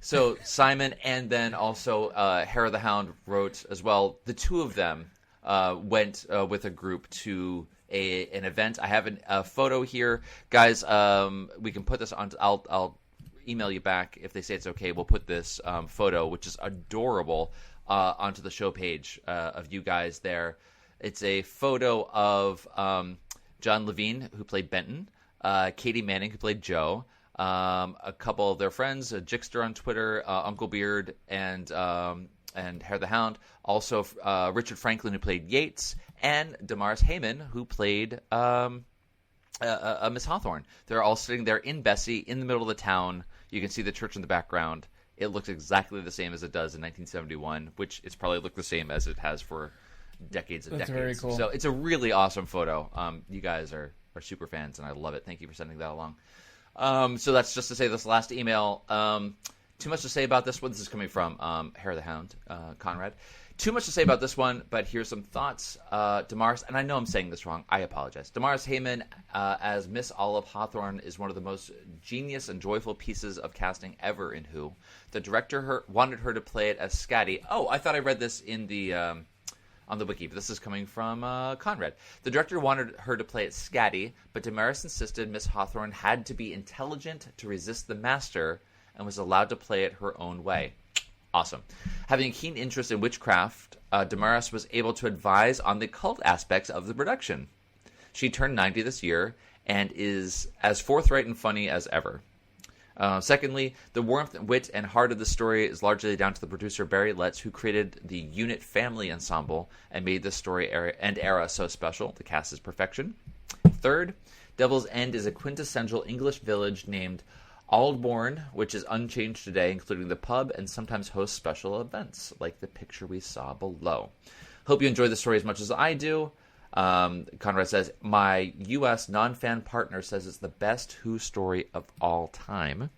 So Simon and then also Hera the Hound wrote as well. The two of them went with a group to an event. I have a photo here, guys. We can put this on. I'll email you back if they say it's okay. We'll put this photo, which is adorable, onto the show page of you guys there. It's a photo of John Levine, who played Benton. Katie Manning, who played Joe, a couple of their friends, Jixter on Twitter, Uncle Beard, and Hare the Hound. Also, Richard Franklin, who played Yates, and Damaris Heyman, who played Miss Hawthorne. They're all sitting there in Bessie, in the middle of the town. You can see the church in the background. It looks exactly the same as it does in 1971, which it's probably looked the same as it has for decades and decades. Very cool. So it's a really awesome photo. You guys are super fans, and I love it. Thank you for sending that along. So that's just to say this last email. Too much to say about this one. This is coming from Hare the Hound, Conrad. Too much to say about this one, but here's some thoughts. Damaris, and I know I'm saying this wrong. I apologize. Damaris Heyman as Miss Olive Hawthorne is one of the most genius and joyful pieces of casting ever in Who. The director wanted her to play it as Scatty. Oh, I thought I read this in the... on the wiki, but this is coming from Conrad. The director wanted her to play it Scatty, but Damaris insisted Miss Hawthorne had to be intelligent to resist the master and was allowed to play it her own way. Awesome. Having a keen interest in witchcraft, Damaris was able to advise on the cult aspects of the production. She turned 90 this year and is as forthright and funny as ever. Secondly, the warmth, wit, and heart of the story is largely down to the producer Barry Letts, who created the Unit Family Ensemble and made the story era so special. The cast is perfection. Third, Devil's End is a quintessential English village named Aldbourne, which is unchanged today, including the pub, and sometimes hosts special events, like the picture we saw below. Hope you enjoy the story as much as I do. Conrad says, my U.S. non-fan partner says it's the best Who story of all time.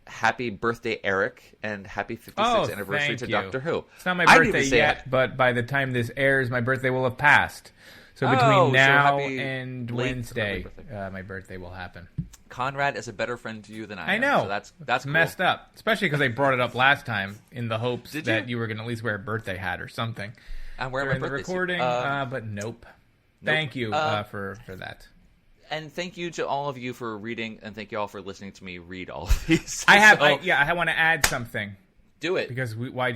Happy birthday, Eric, and happy 56th anniversary to Doctor Who. It's not my birthday yet, but by the time this airs, my birthday will have passed. So between now and Wednesday, my birthday will happen. Conrad is a better friend to you than I am. I know. So that's cool. Messed up. Especially because I brought it up last time in the hopes that you were going to at least wear a birthday hat or something. I'm wearing my birthday recording, suit. But nope. Thank you for that. And thank you to all of you for reading, and thank you all for listening to me read all of these. I want to add something. Do it. Because why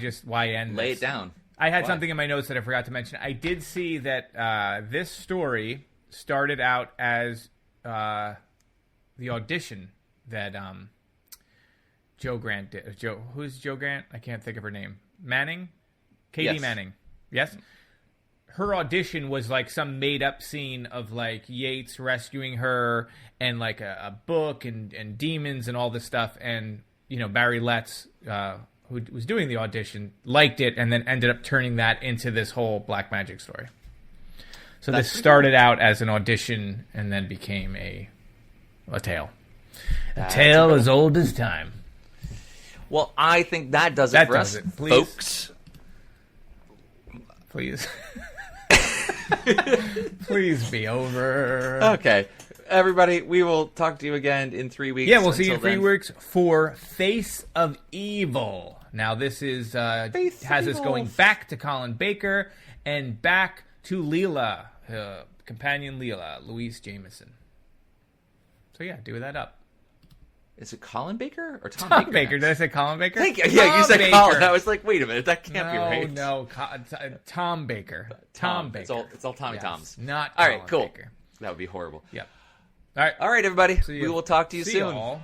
end Lay this? it down. I had something in my notes that I forgot to mention. I did see that this story started out as the audition that Joe Grant did. Who's Joe Grant? I can't think of her name. Manning? Katie Manning. Yes? Her audition was like some made-up scene of like Yates rescuing her and like a book and demons and all this stuff. And, Barry Letts, who was doing the audition, liked it and then ended up turning that into this whole black magic story. So this started out as an audition and then became a tale. A tale as old as time. Well, I think that does it for us, folks. Please. Please be over. Okay. Everybody, we will talk to you again in 3 weeks. Yeah, we'll see you in 3 weeks for Face of Evil. Now, this is has us going back to Colin Baker and back to Leela, companion Leela, Louise Jameson. So, yeah, do that up. Is it Colin Baker or Tom Tom Baker? Did I say Colin Baker? Thank you. Yeah, you said Baker. Colin. I was like, wait a minute, that can't be right. No, Tom Baker. Tom Baker. It's all Tommy Toms. Not all Colin right, cool. Baker. That would be horrible. Yep. All right, everybody. We will talk to you soon. Y'all.